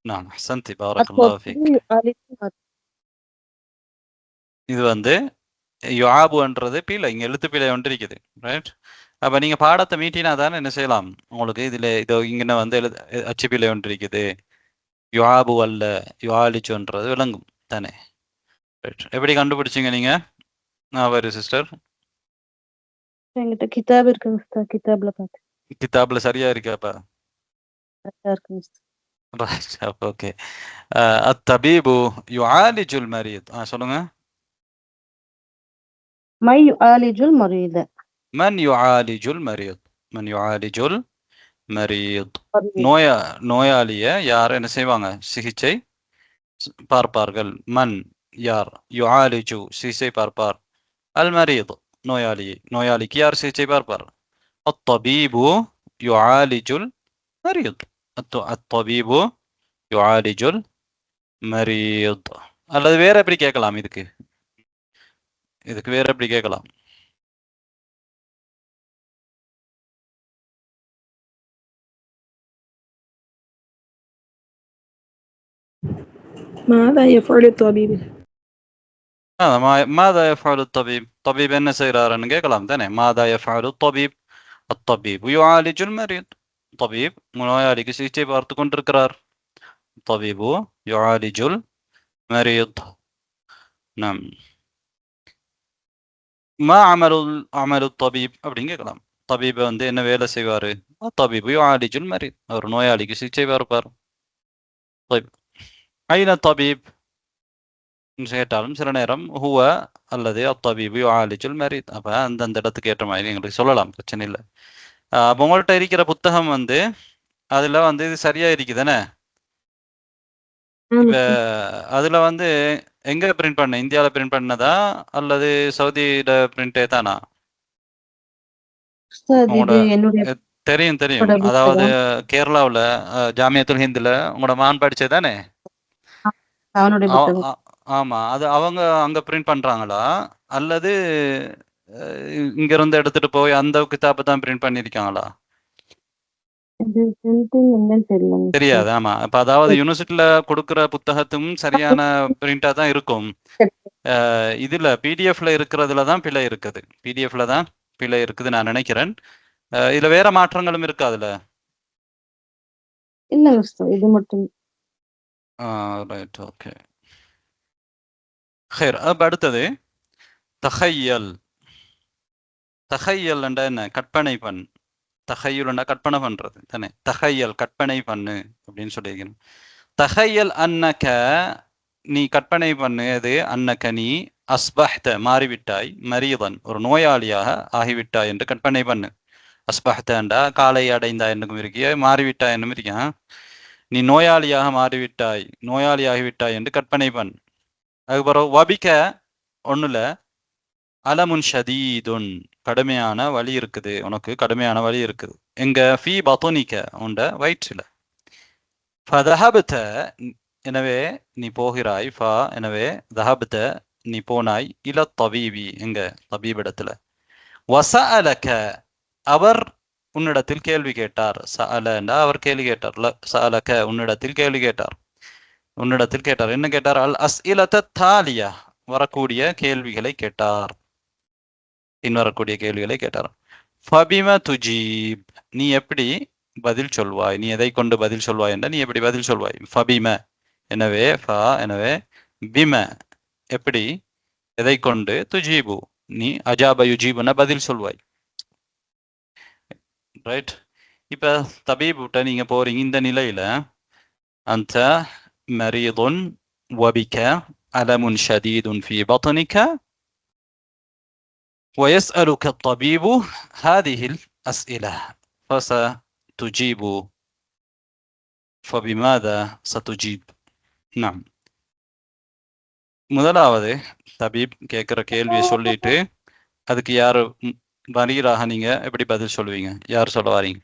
نعم أحسنت بارك الله فيك. இது வந்து யுஆபுன்றது பிழை, இங்க எழுத்து பிழை ஒன்று இருக்குது. ரைட். அப்ப நீங்க பாடத்தை மீட்டினா தானே என்ன செய்யலாம், உங்களுக்கு இதுல இதோ இங்க வந்து அச்சு பிழை ஒன்று இருக்குது, யுஆபு அல்ல யுஆலிஜுன்றது விளங்கும் தானே. ரைட். எப்படி கண்டுபிடிச்சீங்க நீங்க? வரு சிஸ்டர். என்கிட்ட கிதாப் இருக்குங்க உஸ்தாத், கிதாப்ல பார்த்தேன். கிதாப்ல சரியா இருக்காப்பா? சரியா இருக்குங்க உஸ்தாத். ரைட். ஓகே. அத்தபீபு யுஆலிஜுல் மரீத். சொல்லுங்க. من يعالج المريض. من يعالج المريض. من يعالج المريض. நோயாளிய யார் என்ன செய்வாங்க? சிகிச்சை பார்ப்பார்கள். மன் யார்? யுஆலிஜு சிகிச்சை பார்ப்பார். அல் மரீத் நோயாளிக்கு யார் சிகிச்சை பார்ப்பார்? அத்தபீபு யுஆலிஜுல் மரீத். அத்தபீபு யுஆலிஜுல் மரீத். அல்லது வேற எப்படி கேட்கலாம்? இதுக்கு வேற எப்படி கேட்கலாம்? ماذا يفعل الطبيب؟ ماذا يفعل الطبيب؟ طبيب என்ன செய்றாருன்னு கேட்கலாம் தானே. ماذا يفعل الطبيب؟ الطبيب يعالج المريض. طبيب நோயாளிக்கு சிகிச்சை பார்த்து கொண்டிருக்கிறார். طبيب يعالج المريض. نعم. ما عمل الطبيب அப்படின்னு கேட்கலாம். طبيب வந்து என்ன வேலை செய்வாரு? الطبيب يعالج المريض. அவர் நோயாளிக்கு சிகிச்சை பார்ப்பார். طيب أين الطبيب கேட்டாலும் சில நேரம் ஹுவ அல்லது அத்தபீபு யுஆலிஜுல் மரீத். அப்ப அந்தந்த இடத்துக்கு ஏற்ற மாதிரி எங்களுக்கு சொல்லலாம், பிரச்சனை இல்லை. அப்போ உங்கள்கிட்ட இருக்கிற புத்தகம் வந்து அதுல வந்து இது சரியா இருக்குதானே? இப்ப அதுல வந்து எங்க பிரிண்ட் பண்ண? இந்தியால பிரிண்ட் பண்ணதா அல்லது சவுதியில பிரிண்டே தானா? தெரியும். அதாவது கேரளாவுல ஜாமியத்துல் ஹிந்துல உங்களோட மகன் படிச்சதானே? ஆமா. அது அவங்க அங்க பிரிண்ட் பண்றாங்களா அல்லது இங்க இருந்து எடுத்துட்டு போய் அந்த கிதாபை தான் பிரிண்ட் பண்ணிருக்காங்களா? தெரியாது. ஆமா. இப்ப அதாவது யூனிவர்சிட்டியில கொடுக்குற புத்தகத்தும் சரியான பிரிண்டா தான் இருக்கும். இதுல பிடிஎஃப்ல இருக்கிறதுல தான் பிழை இருக்குது. பிடிஎஃப்ல தான் பிழை இருக்குது நான் நினைக்கிறேன். இதுல வேற மாற்றங்களும் இருக்கு அதுல? இல்ல உஸ்தாத், இது மட்டும். ரைட். ஓகே. خير. அப்ப அடுத்தது தஹையல். தஹையல் என்றா என்ன? கற்பனை பண். தஹையுல்னா கற்பனை பண்றது தானே. தஹையல் கற்பனை பண்ணு அப்படின்னு சொல்லியிருக்கணும். தஹையல் அன்னக நீ கற்பனை பண்ணு. அது அன்னக நீ அஸ்பஹ்த மாறிவிட்டாய், மரீதன் ஒரு நோயாளியாக ஆகிவிட்டாய் என்று கற்பனை பண்ணு. அஸ்பஹ்தண்டா காலை அடைந்தா என்னும் இருக்கிய, மாறிவிட்டாய் என்னும் இருக்கியா. நீ நோயாளியாக மாறிவிட்டாய், நோயாளியாகிவிட்டாய் என்று கற்பனை பண்ணு. அதுக்கப்புறம் வபிக்க ஒண்ணுல அலமுன் ஷதீதுன் கடுமையான வலி இருக்குது, உனக்கு கடுமையான வலி இருக்குது. எங்க? ஃபீ பதுனிக்க உண்ட வயிற்றில. ஃபதஹபத எனவே நீ போகிறாய். ஃபா எனவே தஹபத நீ போனாய். இல தபீபி எங்க? தபீபிடத்துல. வசஅலக அவர் உன்னிடத்தில் கேள்வி கேட்டார். சஅலண்டா அவர் கேள்வி கேட்டார். சஅலக உன்னிடத்தில் கேள்வி கேட்டார். உன்னிடத்தில் கேட்டார். என்ன கேட்டார்? அல் அஸ்இலத தாலியா வரக்கூடிய கேள்விகளை கேட்டார். வரக்கூடிய கேள்விகளை கேட்டார். ஃபபிம துஜீப் நீ எப்படி பதில் சொல்வாய்? நீ எதை கொண்டு பதில் சொல்வாய் என்ற நீ எப்படி பதில் சொல்வாய்? ஃபபிம எனவே ஃபா எனவே பிம எப்படி எதை கொண்டு துஜீபு நீ அஜாப யுஜீபுன பதில் சொல்வாய். ரைட். இப்ப தபீபுட்ட நீங்க போறீங்க. இந்த நிலையில அந்த மரீதுன் வபிக்க ألم شديد في بطنك ويسألك الطبيب هذه الأسئلة فستجيب فبماذا ستجيب نعم முதலாவது தபீப் கேட்குற கேள்வியை சொல்லிட்டு அதுக்கு யார் வரீராக நீங்க எப்படி பதில் சொல்லுவீங்க யார் சொல்ல வாரீங்க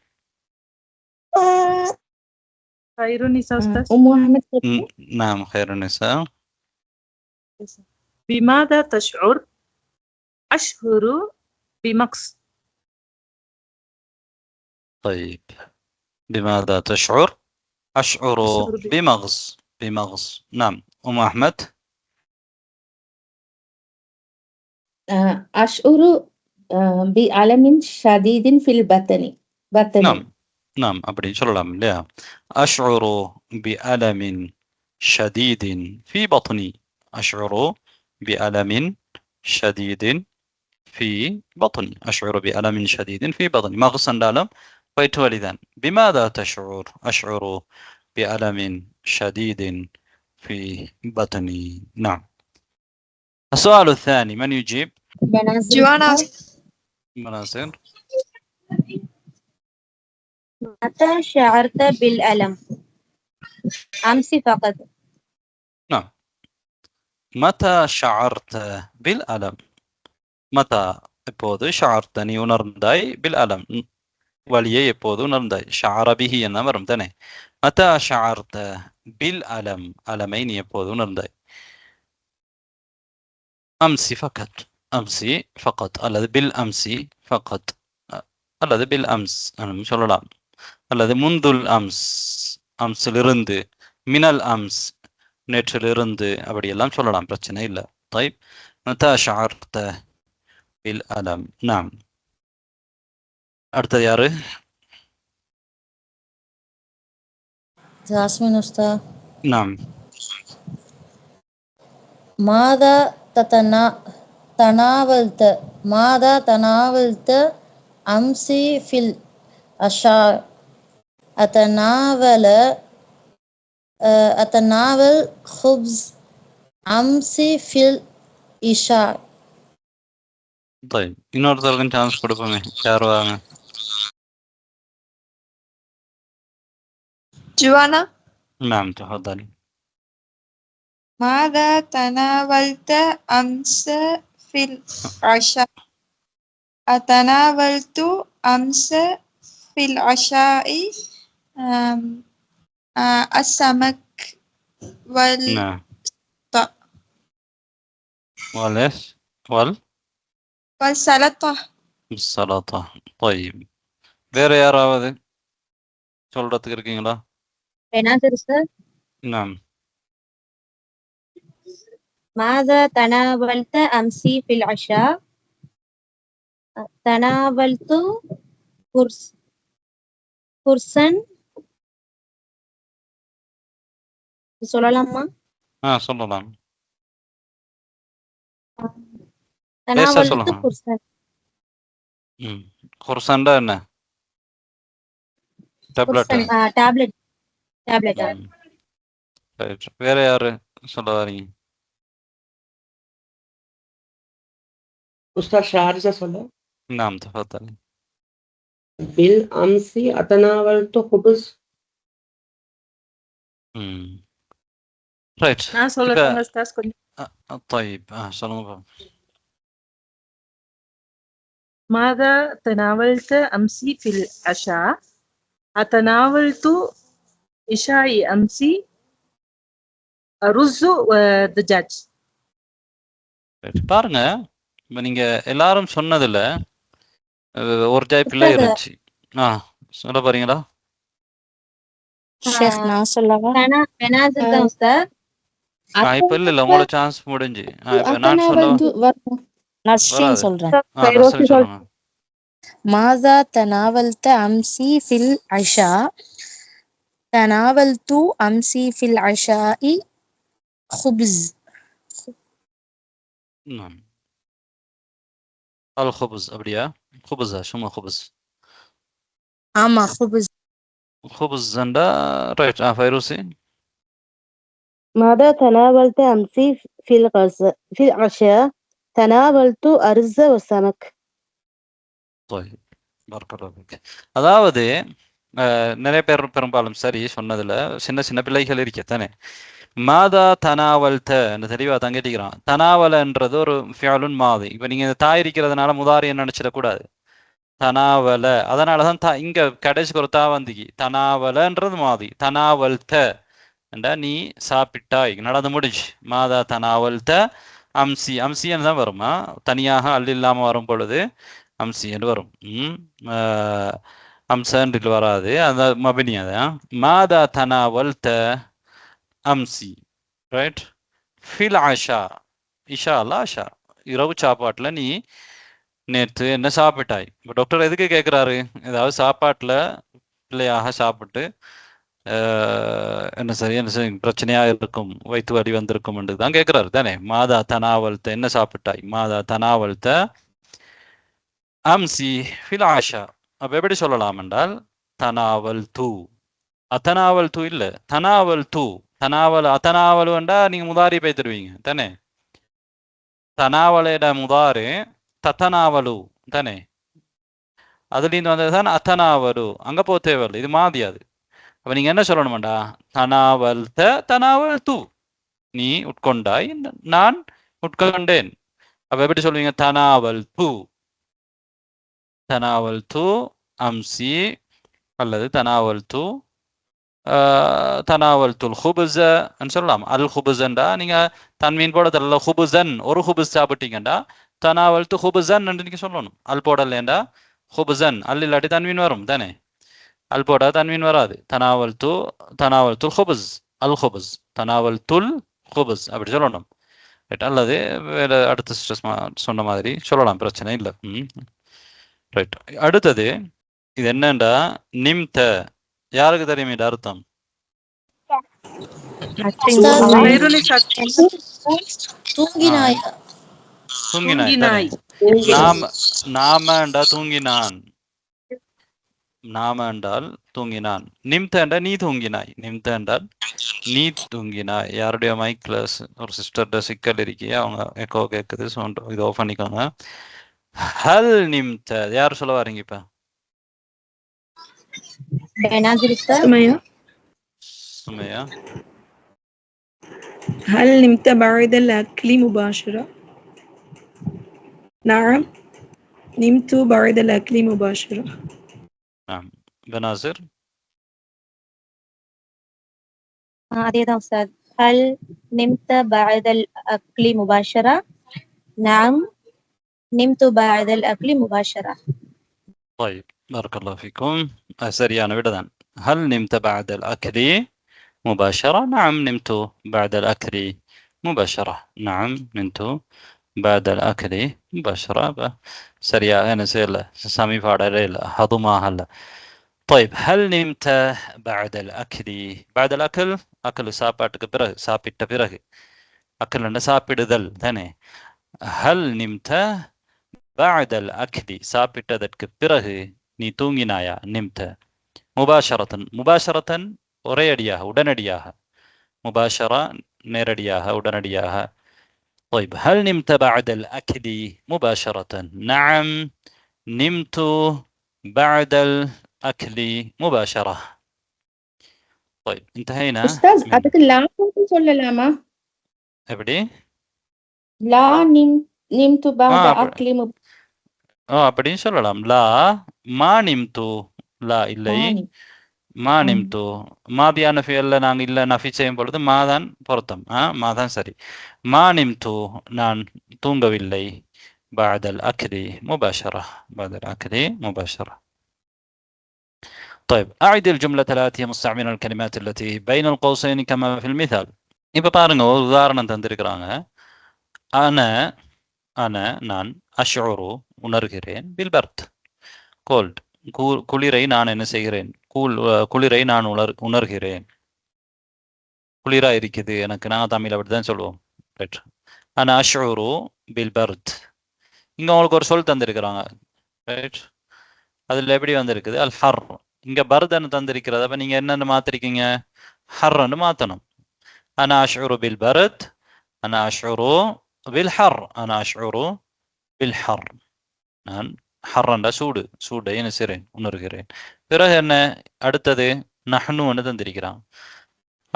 خيرونيسا أستاذ. نعم خير النساء. بماذا تشعر؟ أشعر بمقص. طيب بماذا تشعر؟ أشعر بمغص. نعم أم أحمد. أشعر بألم شديد في البطن. نعم அப்படி சொல்லலாம் இல்லையா أشعر بألم شديد في بطني أشعر بألم شديد في بطني أشعر بألم شديد في بطني مغص என்றாலும் வயிற்று வலிதான் بماذا تشعر أشعر بألم شديد في بطني نعم السؤال الثاني من يجيب مناصر متى شعرت بالألم أمس فقط نعم متى شعرت بالألم متى எப்போது شعرت நீ உணர்ந்தாய் بالألم வலியை எப்போது உணர்ந்தாய் شعر به என்ன வரும் தானே متى شعرت بالألم அலமை நீ எப்போது உணர்ந்தாய் أمس فقط அல்லது بالأمس فقط அல்லது بالأمس சொல்லலாம் அல்லது முந்துல் அம்ஸ் அம்ஸிலிருந்து மினல் அம்ஸ் நேற்றிலிருந்து அப்படியெல்லாம் சொல்லலாம் பிரச்சனை இல்லை طيب متى شعرت بالألم نعم அடுத்தது யாரு جاسمين أستاذ. نعم ماذا تناولت أمس في العشاء أتناول خبز أمس في العشاء. طيب இன்னொருத்தருக்கு சான்ஸ் கொடுப்போமே யார் வாங்க جوانا. نعم تفضلي. ماذا تناولت أمس في العشاء أتناولت أمس في العشاء السمك نعم والسلطة. السلطة. طيب வேற யாராவது சொல்றதுக்கு இருக்கீங்களா نعم ماذا تناولت أمس في العشاء تناولت قرصا சொல்லலாமா சொல்லலாம் تناولت قرصا குர்சான்டா என்ன டேப்லெட் வேற யாரு சொல்ல வரீங்க أستاذ شارجة صلى. نعم تفضلي. بالأمس أتناولت خبز. رايت. நான் சொல்லட்டுமா أستاذ கொஞ்சம். طيب சொல்லுங்க. ماذا تناولت أمس في العشاء أتناولت عشاء أمس رز ودجاج. பாருங்க நீங்க எல்லாரும் சொன்னதுல ஒரு டைப் பிள்ளை இருந்துச்சு சொல்ல போறீங்களா நான் சொல்லவா பெனாசிர் தான் உஸ்தாத் இப்ப இல்ல உங்களோட சான்ஸ் முடிஞ்சு இப்ப நான் சொல்லவா நஸ்ரீன் சொல்றேன் ماذا تناولت أمسي في العشاء تناولت أمسي في العشاء خبز. نعم الخبز அப்படியா خبزா شو خبز ஆமா خبز خبز زندا ரைட் ஃபைரூசி ماذا تناولت أمس في العشاء تناولت أرز وسمك. طيب بارك الله فيك. அதாவது நிறைய பேர் பெரும்பாலும் சரி சொன்னதுல சின்ன சின்ன பிள்ளைகள் இருக்கத்தானே. மாதா தனாவல்த தெளிவா தான் கேட்டிக்கிறான். தனாவலன்றது ஒரு ஃபியலுன் மாதி. இப்ப நீங்க இந்த தாய் இருக்கிறதுனால முதாரிய நினைச்சிடக்கூடாது. தனாவல அதனாலதான் இங்க கடைசிக்கு ஒரு தா வந்திக்கு. தனாவலன்றது மாதி. தனாவல்த என்றா நீ சாப்பிட்டாய், நடந்து முடிஞ்சு. மாதா தனாவல்த அம்சி. அம்சின்னு தான் வருமா, தனியாக அல் இல்லாம வரும் பொழுது அம்சி என்று வரும். அம்சன்றில் வராது, அந்த மபினி. அதான் மாதா தனாவல்த அம்சி. ரைட். ஃபில் ஆஷா. இஷா அல்ல ஆஷா. இரவு சாப்பாட்டுல நீ நேற்று என்ன சாப்பிட்டாய். இப்போ டாக்டர் எதுக்கு கேட்குறாரு? ஏதாவது சாப்பாட்டுல பிள்ளையாக சாப்பிட்டு என்ன சரி என்ன சரி பிரச்சனையா இருக்கும், வயிற்று வலி வந்திருக்கும் என்று தான் கேட்குறாரு தானே. மாதா தனாவல்த என்ன சாப்பிட்டாய். மாதா தனாவல்த அம்சி ஃபில் ஆஷா. அப்ப எப்படி சொல்லலாம் என்றால் தனாவல் தூ. அத்தனாவல் தூ இல்ல, தனாவல் தூ. தனாவல் அத்தனாவல் வேண்டா நீங்க முதாரி பேத்துருவீங்க தானே. தனாவலையிட முதாரு தத்தனாவலு தானே. அதுலேருந்து வந்ததுதான் அத்தனாவலு. அங்க போ தேவையில்லை, இது மாதியாது. அப்ப நீங்க என்ன சொல்லணுமாண்டா, தனாவல்த தனாவல் தூ. நீ உட்கொண்டாய், நான் உட்கொண்டேன். அப்ப எப்படி சொல்லுவீங்க? தனாவல் தூ. தனாவல் தூ அம்சி அல்லது தனாவல் தூ தனாவல் துல் ஹுபுஸ சொல்லலாம். அல் ஹுபுஸன்டா நீங்க தன்மீன் போட தெரியல. ஹுபுஸன் ஒரு ஹுபுஸ் சாப்பிட்டீங்கண்டா தனாவல் து ஹுபுஸன் என்று நீங்க சொல்லணும். அல் போடலேண்டா ஹுபுஸன். அல் இல்லாட்டி தன்மீன் வரும் தானே. அல் போட தன்மீன் வராது. தனாவல் துல் ஹுபுஸ் அல் ஹுபுஸ். தனாவல் துல் ஹுபுஸ் அப்படி சொல்லணும். ரைட். அல்லது வேற அடுத்த சொன்ன மாதிரி சொல்லலாம், பிரச்சனை இல்லை. ரைட். அடுத்தது இது என்னண்டா நிம்த. யாருக்கு தெரியும் இது அர்த்தம்? தூங்கினாய். தூங்கினாய். நாம என்றால் தூங்கினான். நாம என்றால் தூங்கினான். நிம்த என்றால் நீ தூங்கினாய். நிம்த என்றால் நீ தூங்கினாய். யாருடைய மைக்ல ஒரு சிஸ்டர்ட சிக்கல் இருக்கே, அவங்க எக்கோ கேட்குது, இது ஆஃப் பண்ணிக்கோங்க. ஹல் நிம்த யார் சொல்ல வாரீங்க இப்ப? சுமையா. هل نمت بعد الأكل مباشرة؟ نعم نمت بعد الأكل مباشرة. نعم. بناظر. அதேதான் உஸ்தாத். هل نمت بعد الأكل مباشرة؟ نعم نمت بعد الأكل مباشرة. طيب بارك الله فيكم. சரியான விடதான். هل نمت بعد الأكل مباشرة؟ نعم نمت بعد الأكل مباشرة. نعم نمت بعد الأكل مباشرة. سريع أنا سيلا سامي فاعل هضما هلا. طيب هل نمت بعد الأكل؟ بعد الأكل أكل சாப்பாட்டுக்கு பிறகு, சாப்பிட்ட பிறகு. அக்கல் என்ன சாப்பிடுதல் தானே. هل نمت بعد الأكل சாப்பிட்டதற்கு பிறகு நீ தூங்கினாயா. நிம்த. முபாஷரத்தன். முபாஷரத்தன் ஒரே அடியாக, உடனடியாக. முபாஷரா நேரடியாக, உடனடியாக. طيب هل نمت بعد الأكل مباشرة؟ نعم نمت بعد الأكل مباشرة. طيب انتهينا. أستاذ அதுக்கு லா சொல்லலாமா? எப்படி? லா நிம்து بعد الأكل அப்படின்னு சொல்லலாம். லா மா நிம்து. லா இல்லை. மா நிம்து. மாதியான ஃபியல்ல நாங்க இல்ல நஃபி செய்யும் பொழுது மாதான் பொருத்தம். மாதான் சரி. மா நிம்து நான் தூங்கவில்லை. بعد الأكل مباشرة. بعد الأكل مباشرة. طيب أعد الجملة الآتية مستعملا الكلمات التي بين القوسين كما في المثال. இப்ப பாருங்க, ஒரு உதாரணம் தந்திருக்கிறாங்க. நான் அஷ்உரு உணர்கிறேன். பில்பர்த் கோல்ட் குளிரை நான் என்ன செய்கிறேன். குளிரை நான் உணர்கிறேன். குளிரா இருக்குது எனக்கு. நான் தமிழ் அப்படிதான் சொல்லுவோம். ரைட். ஆனா அஷ்உரு பில்பர்த். இங்க உங்களுக்கு ஒரு சொல் தந்திருக்கிறாங்க. ரைட். அதுல எப்படி வந்திருக்குது? அல் ஹர். இங்க பர்தன்னு தந்திருக்கிறது. அப்ப நீங்க என்னன்னு மாத்திருக்கீங்க? ஹர்ன்னு மாத்தணும். أنا أشعر بالبرد أنا أشعر بالحر أنا أشعر بالحر நான் ஹர்ரண்டா சூடு சூடை என்ன செய்றேன் உணர்கிறேன். பிறகு என்ன அடுத்தது நஹ்னுன்னு தந்திருக்கிறான்.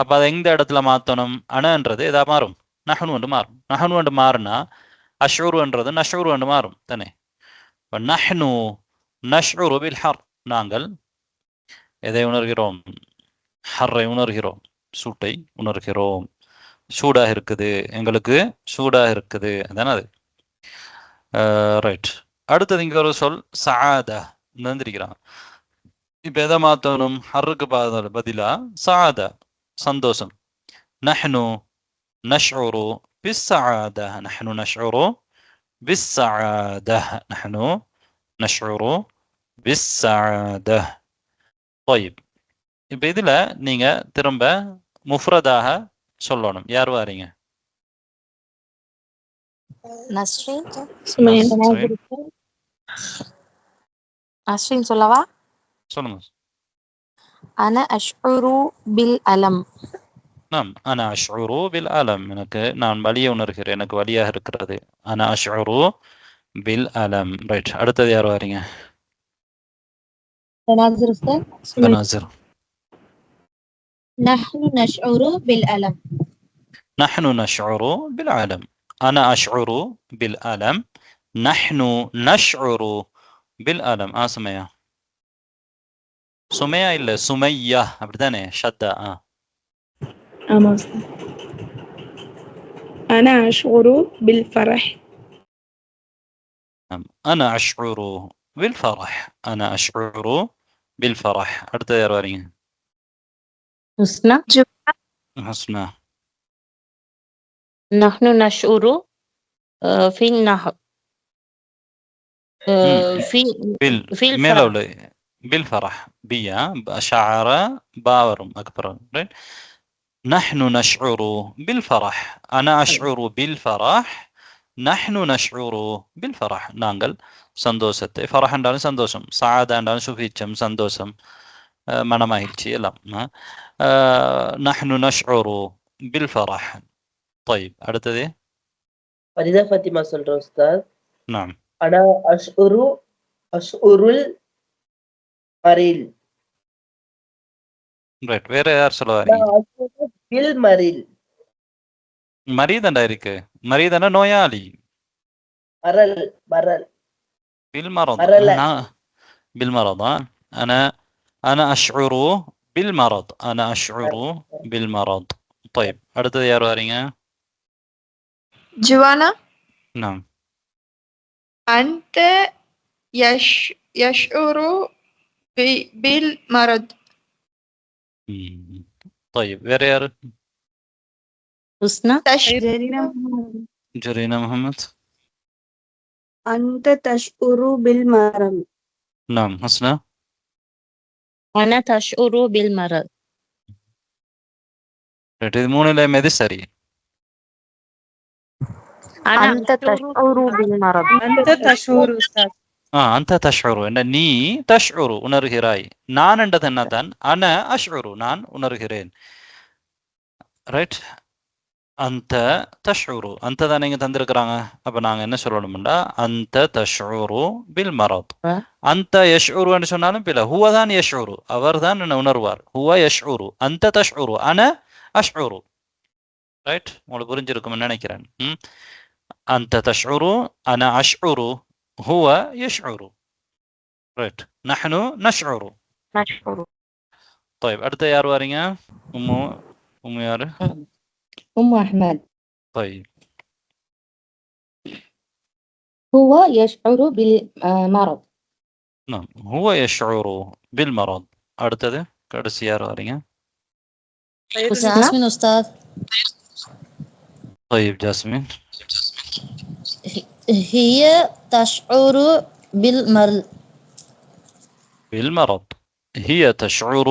அப்ப அதை எந்த இடத்துல மாத்தணும்? அனன்றது எதா மாறும்? நஹ்னு என்று மாறும். நஹ்னு என்று மாறினா அஷ்உருன்றது நஷ்உரு என்று மாறும் தானே. நஹ்னு நஷ்உரு பில் ஹர், நாங்கள் எதை உணர்கிறோம்? ஹர்ரை உணர்கிறோம், சூட்டை உணர்கிறோம். சூடாக இருக்குது, எங்களுக்கு சூடாக இருக்குது, அதானே அது. ரைட். அடுத்தது இங்க ஒரு சொல் சஆதா தந்திருக்கிறான். இப்ப எதை மாத்தணும்? ஹர்ருக்கு பதிலா சஆதா, சந்தோஷம். நஹ்னு நஷ்உரு பிஸ்ஸஆதா நஹ்னு நஷ்உரு பிஸ்ஸஆதா நஹ்னு நஷ்உரு பிஸ்ஸஆதா. طيب, இப்ப இதுல நீங்க திரும்ப முஃப்ரதாக சொல்லணும். யார் வாரீங்க? நஸ்ரீன் நஸ்ரீன். நஸ்ரீன் சொல்லவா? சொல்லுங்க. அன அஷ்உரு பில் அலம். நாம் அன அஷ்உரு பில் அலம், எனக்கு நான் வலியை உணர்கிறேன், எனக்கு வலியாக இருக்கிறது. அன அஷ்உரு பில் அலம். ரைட். அடுத்தது யார் வாரீங்க? தனாசிர் உஸ்தாத். பனாசிர். நஹ்னு நஷ்உரு பில் அலம். நஹ்னு நஷ்உரு பில் அலம். அன அஷ்உரு பில் அலம் நஹ்னு நஷ்உரு பில் அலம். சுமையா? சுமையா இல்ல சுமையா, அப்படித்தானே? ஷத்தா. ஆமா உஸ்தாத். அனா அஷ்உரு பில் ஃபரஹ். أنا أشعر بالفرح أنا أشعر بالفرح. அடுத்து யார் வரீங்க? ஹுஸ்னா. ஹஸ்னா. نحن نشعر في النهر في மேல الفرح. உள்ள بالفرح بيا شعر باورم أكبر. نحن نشعر بالفرح أنا أشعر بالفرح نحن نشعر بالفرح. நாங்கள் சந்தோஷத்தை, ஃபரஹ் என்றாலும் சந்தோஷம், சஆதா என்றாலும் சுபீட்சம், சந்தோஷம், மனமகிழ்ச்சி எல்லாம். نحن نشعر بالفرح. طيب, அடுத்தது ஃபரிதா ஃபாத்திமா சொல்றேன் உஸ்தாத். نعم. அனா அஷ்உருல் மரில். ரைட். வேற யார் சொல்ல வரீங்க? பில் மரில். மரீதண்டா இருக்கு. மரீதண்டா நோயாளி. மரல் மரல் بالمرض. مرل. بالمرض. أنا أشعر بالمرض أنا أشعر بالمرض. طيب, அடுத்தது யார் வரீங்க? جوانا. نعم. أنت يشعر بالمرض. طيب, வேற யாரு? ஹுஸ்னா. ஜரீனா முஹம்மத். أنت تشعر بالمرض. نعم. حسنا. أنا تشعر بالمرض. ரைட். இது மூணுல எது சரி? أنت تشعر بالمرض. அந்த தஷ்ஊர் உஸ்தாத். அந்த தஷ்உரு என்ன? நீ தஷ்உரு உணர்கிறாய். நான் என்றது என்னதான்? அன அஷ்உரு நான் உணர்கிறேன். ரைட். அந்த தஷ்உரு அந்த தான் நீங்க தந்திருக்கிறாங்க. அப்ப நாங்க என்ன சொல்லணும்டா, அந்த தஷ்உரு பில் மரத். அந்த யஷ்உரு சொன்னாலும் பில ஹுவ தான் யஷ்உரு, அவர் தான் என்ன உணர்வார். ஹுவ யஷ்உரு அந்த தஷ்உரு அன அஷ்உரு. ரைட். உங்களுக்கு புரிஞ்சிருக்கும்னு நினைக்கிறேன். அந்த தஷ்உரு அன அஷ்உரு هو يشعر. right. نحن نشعر. طيب, அடுத்து யார் வரீங்க? உம்மு யாரு? أم أحمد. طيب. هو يشعر بالمرض. نعم. هو يشعر بالمرض. அடுத்தது கடைசி யார் வரீங்க? ஜாஸ்மின் உஸ்தாத். طيب, ஜாஸ்மின். هي تشعر بالمرض. بالمرض. هي تشعر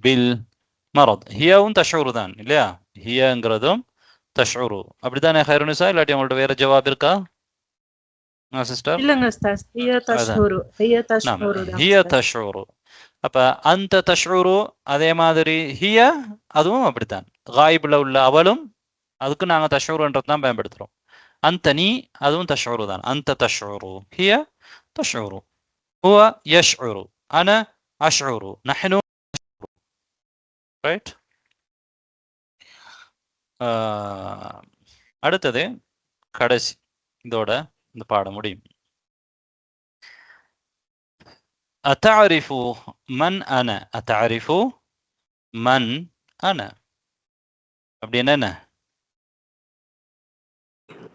بالمرض. هي تشعر தான் இல்லையா? ஹியங்கிறதும் தஷ்உரு அப்படித்தானே? ஹைருனிசா, இல்லாட்டி உங்கள்ட்ட வேற ஜவாப் இருக்கா சிஸ்டர்? இல்லங்க உஸ்தாத். ஹிய தஷ்ஊரு. ஹிய தஷ்ஊரு. ஹிய தஷ்உரு. அப்ப அந்த தஷ்உரு அதே மாதிரி ஹிய அதுவும் அப்படித்தான். காயிபில் உள்ள அவளும் அதுக்கு நாங்க தஷ்உருன்றது தான் பயன்படுத்துறோம். அந்த நீ அதுவும் தஷ்உரு தான். அந்த தஷ்உரு ஹிய தஷ்உரு ஹுவ யஷ்உரு அன அஷ்உரு நஹ்னு ரைட். அடுத்தது கடைசி, இதோட இந்த பாடம் முடியும். அத்தஅரிஃபு மன் அன, அத்தஅரிஃபு மன் அன அப்படின்னா என்ன?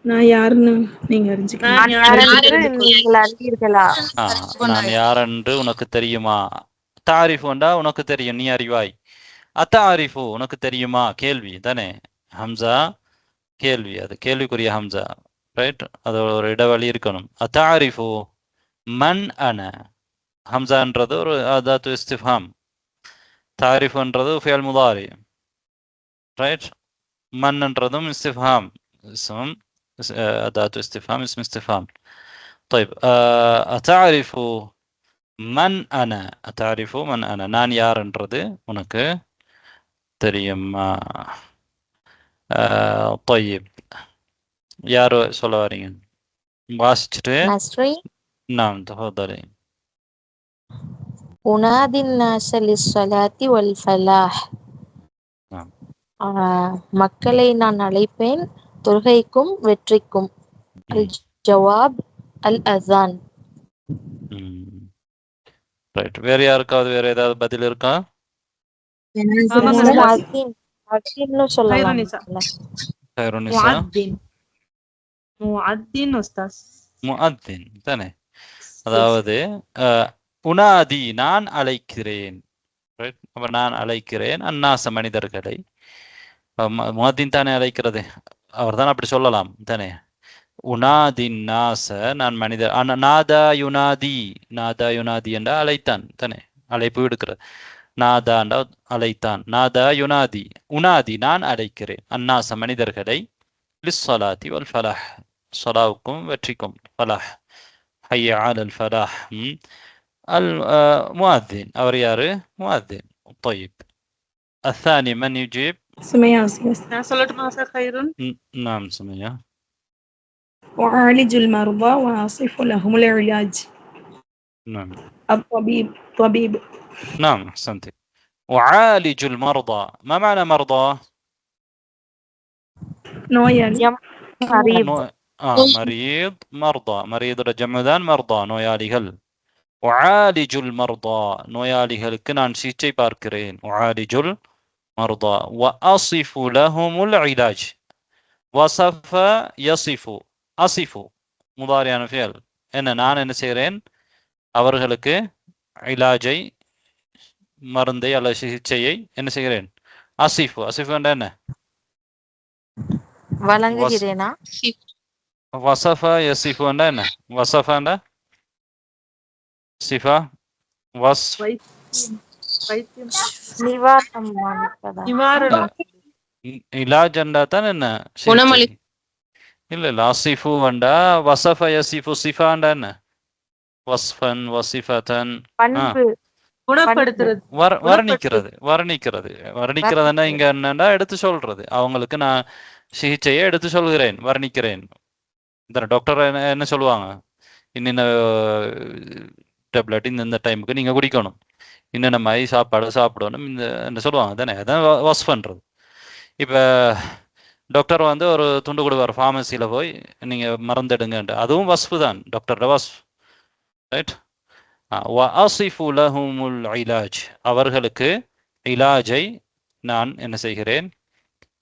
நான் யாருன்னு நீங்க அறிஞ்சுக்கலாம். நான் யாரென்று நீங்கள் அறிவீர்களா? நான் யாரென்று உனக்கு தெரியுமா? தாரிஃபுண்டா உனக்கு தெரியும், நீ அறிவாய். அத்தாரிஃபு உனக்கு தெரியுமா, கேள்வி தானே. ஹம்சா கேள்வி, அது கேள்விக்குரிய ஹம்சா, ரைட். அது ஒரு இடைவெளி இருக்கணும். அத்தாரிஃபு மன் அன, ஹம்சான்றது ஒரு அதாத்து இஸ்திஃபாம், தாரிஃபுன்றது ஃபியல் முதாரி, ரைட். மன்ன்றதும் இஸ்திஃபாம், இஸ்ம் அதாத்து இஸ்திஃபாம், இஸ்ம் இஸ்திஃபாம். طيب அத்தாரிஃபு மன் அன, அத்தாரிஃபு மன் அன, நான் யார்ன்றது உனக்கு தெரியுமா? طيب யாரோ சொல்ல வரீங்க? வாசிச்சுட்டு நாம் தஃபضلي. உனாதி الناس للصلاة والفلاح. மக்களை நான் அழைப்பேன் தொழுகைக்கும் வெற்றிக்கும். அல் ஜவாப் அல் அஸான். ரைட். வேற யாருக்காவது வேற ஏதாவது பதில் இருக்கா? முஅத்தின் தானே. அதாவது உனாதி நான் அழைக்கிறேன், அப்ப நான் அழைக்கிறேன் அன்னாச மனிதர்களை. முஅத்தின் தானே அழைக்கிறது, அவர் தான் அப்படி சொல்லலாம் தானே. உனாதின் நாச நான் மனிதர். நாதா யுனாதி, நாதா யுனாதி என்றா அழைத்தான் தானே, அழைப்பு விடுக்கிறது. நாதாண்டா அழைத்தான். நாதா யுனாதி, உனாதி நான் அழைக்கிறேன் அன்னாச மனிதர்களை லிஸ்ஸலாத்தி வல் ஃபலாஹ், ஸலாவுக்கும் வெற்றிக்கும், ஃபலாஹ் ஹய்ய அலல் ஃபலாஹ். அல் முஅத்தின் அவர் யாரு? முஅத்தின். طيب الثاني من يجيب؟ سمية. நான் சொல்லட்டுமா சார்? خيرون. نعم سمية. وعالج المرضى وأصف لهم العلاج. نعم. الطبيب، طبيب. نعم أحسنت. وعالج المرضى، ما معنى مرضى؟ نويالي. مريض. مريض، مرضى، مريض جمعان مرضى நோயாளிகள். وعالج المرضى நோயாளிகளுக்கு நான் சிகிச்சை பார்க்கிறேன். وعالج المرضى وأصف لهم العلاج. وصف يصف، أصف முதாரியான ஃபியல். என்ன நான் என்ன செய்கிறேன்? அவர்களுக்கு இலாஜை, மருந்தை அல்லது சிகிச்சையை என்ன செய்கிறேன்? அசிஃபு, அசிஃபு என்ன? வழங்குகிறேனா? வசஃப யசிஃபு என்ன? வசஃபா சிஃபா வஸ் இலாஜ் என்றா தான் என்ன? இல்ல இல்ல, அசிஃபு வண்டா வசஃப யசிஃபு சிஃபாண்டா என்ன? வஸ்ஃபன் வசிஃபதன், குணப்படுத்துறது, வர்ணிக்கிறது. வர்ணிக்கிறது, வர்ணிக்கிறதுன்னா இங்க என்னன்னா எடுத்து சொல்றது. அவங்களுக்கு நான் சிகிச்சையை எடுத்து சொல்கிறேன், வர்ணிக்கிறேன். இந்த டாக்டர் என்ன சொல்லுவாங்க? இன்னென்ன டேப்லெட் இந்த டைமுக்கு நீங்க குடிக்கணும், இன்னென்ன மாதிரி சாப்பாடு சாப்பிடணும், இந்த என்ன சொல்லுவாங்க தானே. அதான் வஸ் பண்றது. இப்ப டாக்டர் வந்து ஒரு துண்டு கொடுவார் ஃபார்மசியில போய், நீங்க மறந்துடுங்கன்ட்டு, அதுவும் வஸ்ஃபு தான், டாக்டரோட வஸ்ஃப், ரைட். வஅஸிஃபு லஹுமுல் இலாஜ், அவர்களுக்கு இலாஜை நான் என்ன செய்கிறேன்?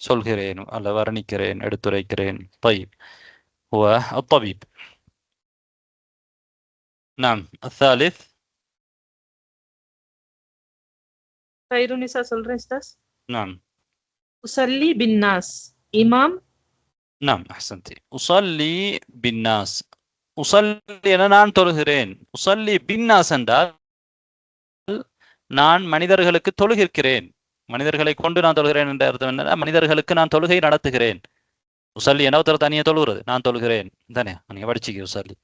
சொல்கிறேன் அல்ல வர்ணிக்கிறேன், எடுத்துரைக்கிறேன். طيب هو الطبيب. نعم الثالث. خيرون நிசா சொல்றேன் உஸ்தாஸ். نعم. உஸல்லி பின்னாஸ், இமாம். نعم أحسنتي. உஸல்லி பின்னாஸ், உஸல்லி என நான் தொழுகிறேன். உஸல்லி பின்னாஸ் என்றால் நான் மனிதர்களுக்கு தொழுகிறேன், மனிதர்களை கொண்டு நான் தொழுகிறேன் என்ற அர்த்தம் என்ன? மனிதர்களுக்கு நான் தொழுகை நடத்துகிறேன். உஸல்லி என ஒருத்தர் தனியாக தொழுகிறது, நான் தொழுகிறேன் தானே, நீங்க படிச்சிக்க. உஸல்லி,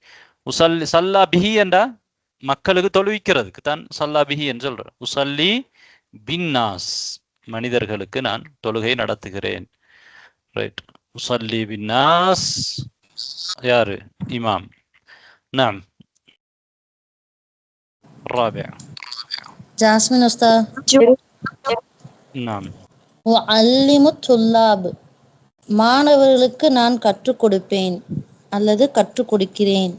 உஸல்லி சல்லா பிஹி என்றா மக்களுக்கு தொழுவிக்கிறதுக்கு தான் சல்லா பிஹி என்று சொல்றேன். உசல்லி பின்னாஸ், மனிதர்களுக்கு நான் தொழுகை நடத்துகிறேன். ரைட். உசல்லி பின்னாஸ் யாரு? இமாம். நாம் الرابع ஜாஸ்மின் உஸ்தாத். நாம் உஅல்லிமு துல்லாப், மாணவர்களுக்கு நான் கற்றுக் கொடுப்பேன் அல்லது கற்றுக் கொடுக்கிறேன்.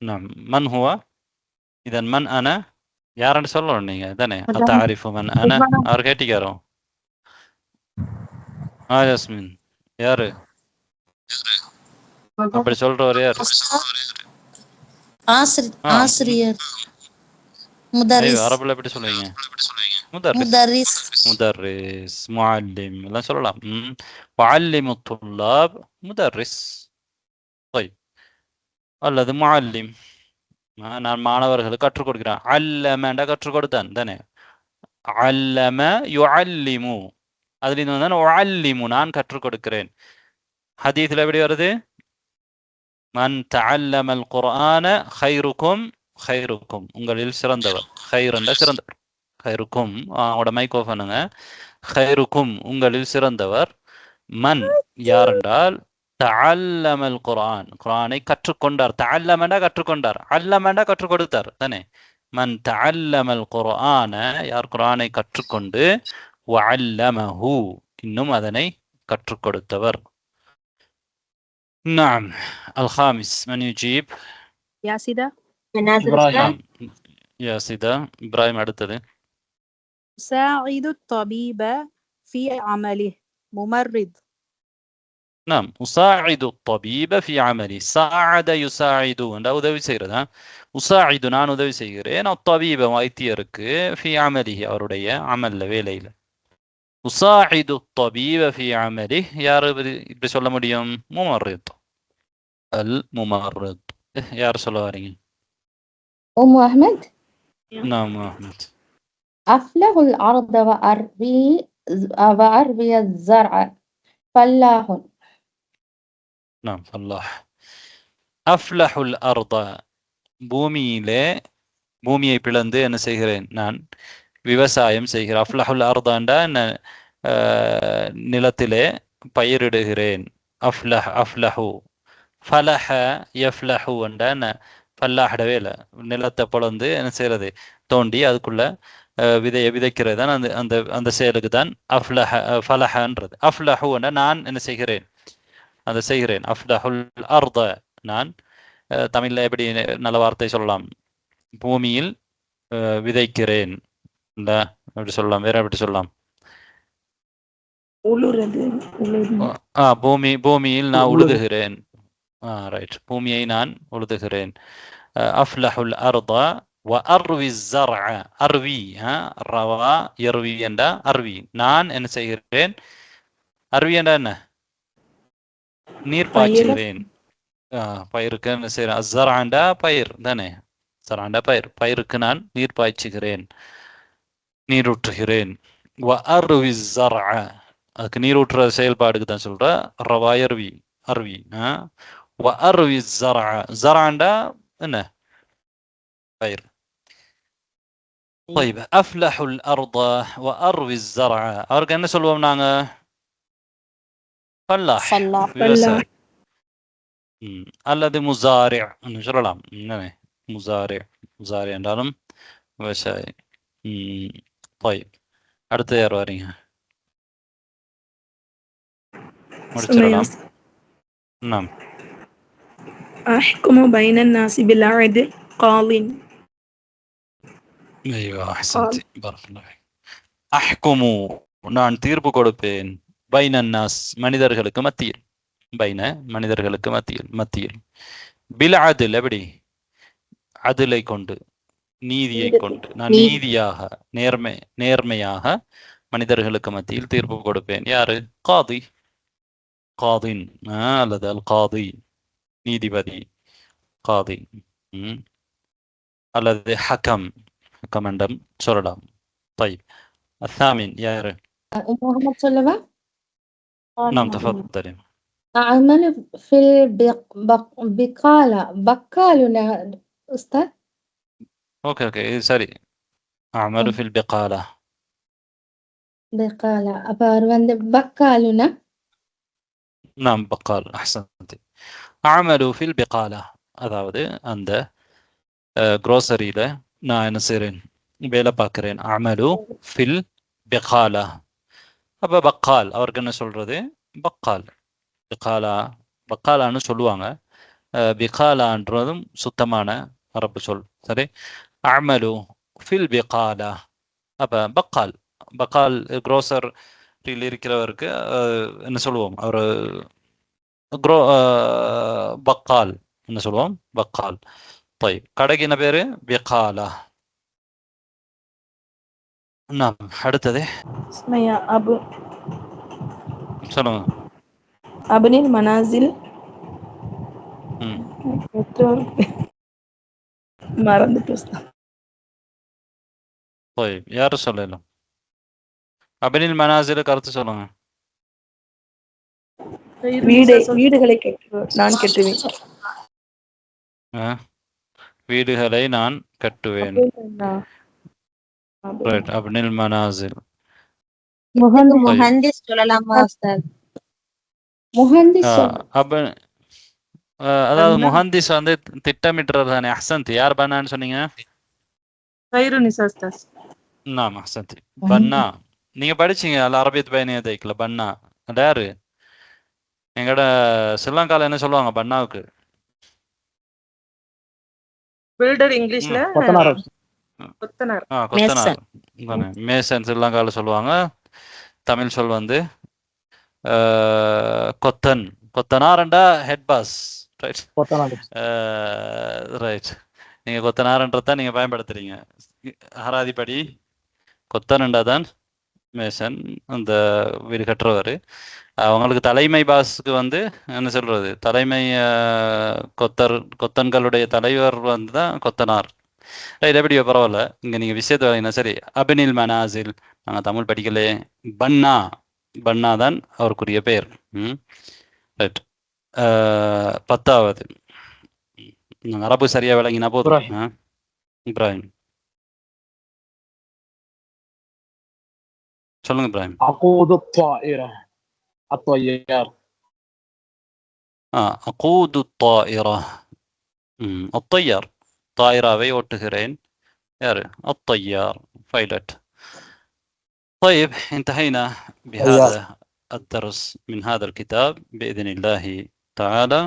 நாம் மன் ஹுவா? இதன் மன் அன யாருன்னு சொல்லணும் நீங்க தானே. அத்தாரிஃபு மன் அன அவர் கேட்டிக்காரோ? ஜாஸ்மின் யாரு அப்படி சொல்றவர்? யாரு? ஆசிரியர். முதர்ரிஸ். அரபுல எப்படி சொல்லுவீங்க? முதர்ரிஸ். முதர்ரிஸ், முஅல்லிம் எல்லாம் சொல்லலாம். முஅல்லிமு துல்லாப் முதர்ரிஸ். طيب அல்லது முஅல்லிம், நான் மாணவர்களுக்கு கற்றுக் கொடுக்கிறேன். அல்லமண்டா கற்றுக் கொடுத்தான் தானே. அல்லம யுஅல்லிமு, அதுல வந்து உஅல்லிமு நான் கற்றுக் கொடுக்கிறேன். ஹதீஸ்ல எப்படி வருது? மன் தஅல்லமல் குர்ஆன கைருக்கும், கைருக்கும் உங்களில் சிறந்தவர். கைருண்டா சிறந்தவர். கைருக்கும் அவங்களோட மைக்ரோஃபோனுங்க. கைருக்கும் உங்களில் சிறந்தவர். மன் யாரென்றால் தஅல்லமல் குர்ஆன், குர்ஆனை கற்றுக்கொண்டார். தஅல்லமண்டா கற்றுக்கொண்டார், அல்லமண்டா கற்றுக் கொடுத்தார் தானே. மன் தஅல்லமல் குர்ஆன, யார் குர்ஆனை கற்றுக்கொண்டு, வஅல்லமஹு இன்னும் அதனை கற்றுக் கொடுத்தவர். نعم. الخامس من يجيب؟ يا سيدة. إبراهيم. يا سيدة إبراهيم அடுத்தது. أساعد الطبيب في عمله. ممرض. نعم. أساعد الطبيب في عمله. ساعد يساعد என்ற உதவி செய்கிறது. உசாயிது நான் உதவி செய்கிறேன். الطبيب வைத்தியருக்கு في عمله அவருடைய அமல்ல வேலையில. أساعد الطبيب في عمله யார் இப்படி சொல்ல முடியும்? முமர்ரித். الممرض யார் சொல்ல வரீங்க? أم أحمد. نعم أحمد. أفلح الأرض وأروي الزرع فلاح. نعم فلاح. أفلح الأرض பூமியிலே, பூமியை பிளந்து என்ன செய்கிறேன்? நான் விவசாயம் செய்கிறேன். அஃப்லஹுல் அர்தாண்டா நிலத்திலே பயிரிடுகிறேன். அஃப்லஹ் அஃப்லஹு. ஃபலஹ யஃப்லஹு என்ற ஃபல்லாஹடவே இல்லை, நிலத்தை பொழந்து என்ன செய்யறது? தோண்டி அதுக்குள்ள விதையை விதைக்கிறது தான் அந்த அந்த அந்த செயலுக்கு தான் அஃப்லஹ ஃபலஹன்றது. அஃப்லஹு என்ற நான் என்ன செய்கிறேன்? அதை செய்கிறேன். அஃப்லஹுல் அர்த நான் தமிழ்ல எப்படி நல்ல வார்த்தை சொல்லலாம்? பூமியில் விதைக்கிறேன். எப்படி சொல்லலாம்? வேற எப்படி சொல்லலாம்? பூமியில் நான் உழுதுகிறேன். ரைட், பூமியை நான் உழுதுகிறேன். அஃப்லஹுல் அர்த வ அர்வி ஸர்அ. அர்வி ரவா யர்வி என்றா அர்வி நான் என்ன செய்கிறேன்? அர்வி என்றா என்ன? நீர் பாய்ச்சுகிறேன். பயிருக்கு என்ன செய்கிறேன்? ஸர்அண்டா பயிர் தானே. ஸர்அண்டா பயிர், பயிருக்கு நான் நீர் பாய்ச்சுகிறேன், நீரூற்றுகிறேன். வ அர்வி ஸர்அ அதுக்கு நீரூற்றுற செயல்பாடுக்கு தான் சொல்ற ரவாயர்வி அர்வி. வ அர்வி ஸர்அ ஸர்அண்டா என்ன? பயிர். طيب أفلح الأرض وأروي الزرع அவருக்கு என்ன சொல்லுவோம் நாங்க? ஃபல்லாஹ், விவசாயி. அல்லது முசாரி சொல்லலாம். முசாரி, முசாரி என்றாலும் விவசாயி. طيب அடுத்து யார் வரீங்க? முடிச்சிடலாம். نعم. أحكم بين الناس بالعدل قاضٍ. ايوه احسنتي بارك الله فيك. احكم நான் தீர்ப்பு கொடுப்பேன். பைன الناس மனிதர்களுக்கு மத்தியில். பைன மனிதர்களுக்கு மத்தியில், மத்தியில். பில் அத்ல் எப்படி? அத்லை கொண்டு, நீதியை கொண்டு. நான் நீதியாக, நேர்மையாக மனிதர்களுக்கு மத்தியில் தீர்ப்பு கொடுப்பேன். யாரு? காதி, காதின் அல்லது அல் காதி நீதிபதி, காதி. அல்லது ஹக்கம், கமண்டம் சொல்லலாம். طيب الثامن يا أم محمد سلمى. نعم تفضلي. أعمل في البقالة. بقالنا أستاذ. ஓகே ஓகே இது சரி. அமலு ஃபில் பிகாலா. بقالة அப்ப அவர் வந்து பக்காலுனா நாம் பக்கால். அஹ்சன்தி. அமலு ஃபில் பிகாலா அதாவது அந்த groceryல நான் என்ன செய்றேன், வேலை பார்க்கிறேன். அமலு ஃபில் பிகாலா. அப்ப பக்கால் அவருக்கு என்ன சொல்றது, பக்கால். பிகாலா பக்காலான்னு சொல்லுவாங்க. பிகாலான்றதும் சுத்தமான அரபு சொல். சரி. அமலு ஃபில் பிகாலா. அப்ப பக்கால் பக்கால் groceryல இருக்கிறவருக்கு என்ன சொல்லுவோம், அவர் பக்கால் என்ன சொல்லுவோம், பக்கால். طيب கடைக்கு என்ன பேரு, பிகாலா. அடுத்தது اسمها சொல்லுங்க. أبني المنازل மறந்துட்டு உஸ்தாத். طيب யாரு சொல்லலாம், அபனில் மனாசில் கருத்து சொல்லுங்க. வீடுகளை நான் கட்டுவேன். வீடுகளை நான் கட்டுவேன். ரைட். அபனில் மனாசில். முஹந்திஸ் சொல்லலாமா உஸ்தாத்? முஹந்திஸ் அதாவது முஹந்திஸ் வந்து திட்டமிட்டுறது தானே. அஹ்சன்தி. யார் பன்னான்னு சொன்னீங்க? கைருனிசா உஸ்தாத். நாம அஹ்சன்தி. பன்னா நீங்க படிச்சீங்க அல் அரபியத் பைன யதைக்ல. பன்னா அது யாரு? எங்கட ஸ்ரீலங்கால என்ன சொல்லுவாங்க பன்னாவுக்கு? பில்டர் இங்கிலீஷ்ல கொத்தனார். கொத்தனார். கொத்தனார். மேசன் ஸ்ரீலங்கால சொல்லுவாங்க. தமிழ் சொல் வந்து கொத்தன். கொத்தனார்ண்டா ஹெட் பாஸ். ரைட். ரைட். நீங்க கொத்தனார்ன்றதான் நீங்க பயன்படுத்துறீங்க. அகராதிப்படி கொத்தனண்டா தான் மேசன், அந்த வீடு கட்டுறவர். அவங்களுக்கு தலைமை பாஸுக்கு வந்து என்ன சொல்றது, தலைமை கொத்தன்களுடைய தலைவர் வந்து தான் கொத்தனார். ரைட். எப்படியோ பரவாயில்ல. இங்க நீங்க விஷயத்தை வரீங்கன்னா சரி. அபினில் மனாசில் நாங்க தமிழ் படிக்கலே. பன்னா பன்னா தான் அவருக்குரிய பெயர். ரைட். 10வது அரபு சரியா விளங்கினா போதும். இப்ராஹிம் சொல்லுங்க. இப்ராஹிம். அகூது الطائرة الطيار. அகூது الطائرة. الطيار. طائراவை ஓட்டுகிறேன். யாரு? الطيار பைலட். طيب انتهينا بهذا الدرس من هذا الكتاب بإذن الله تعالى.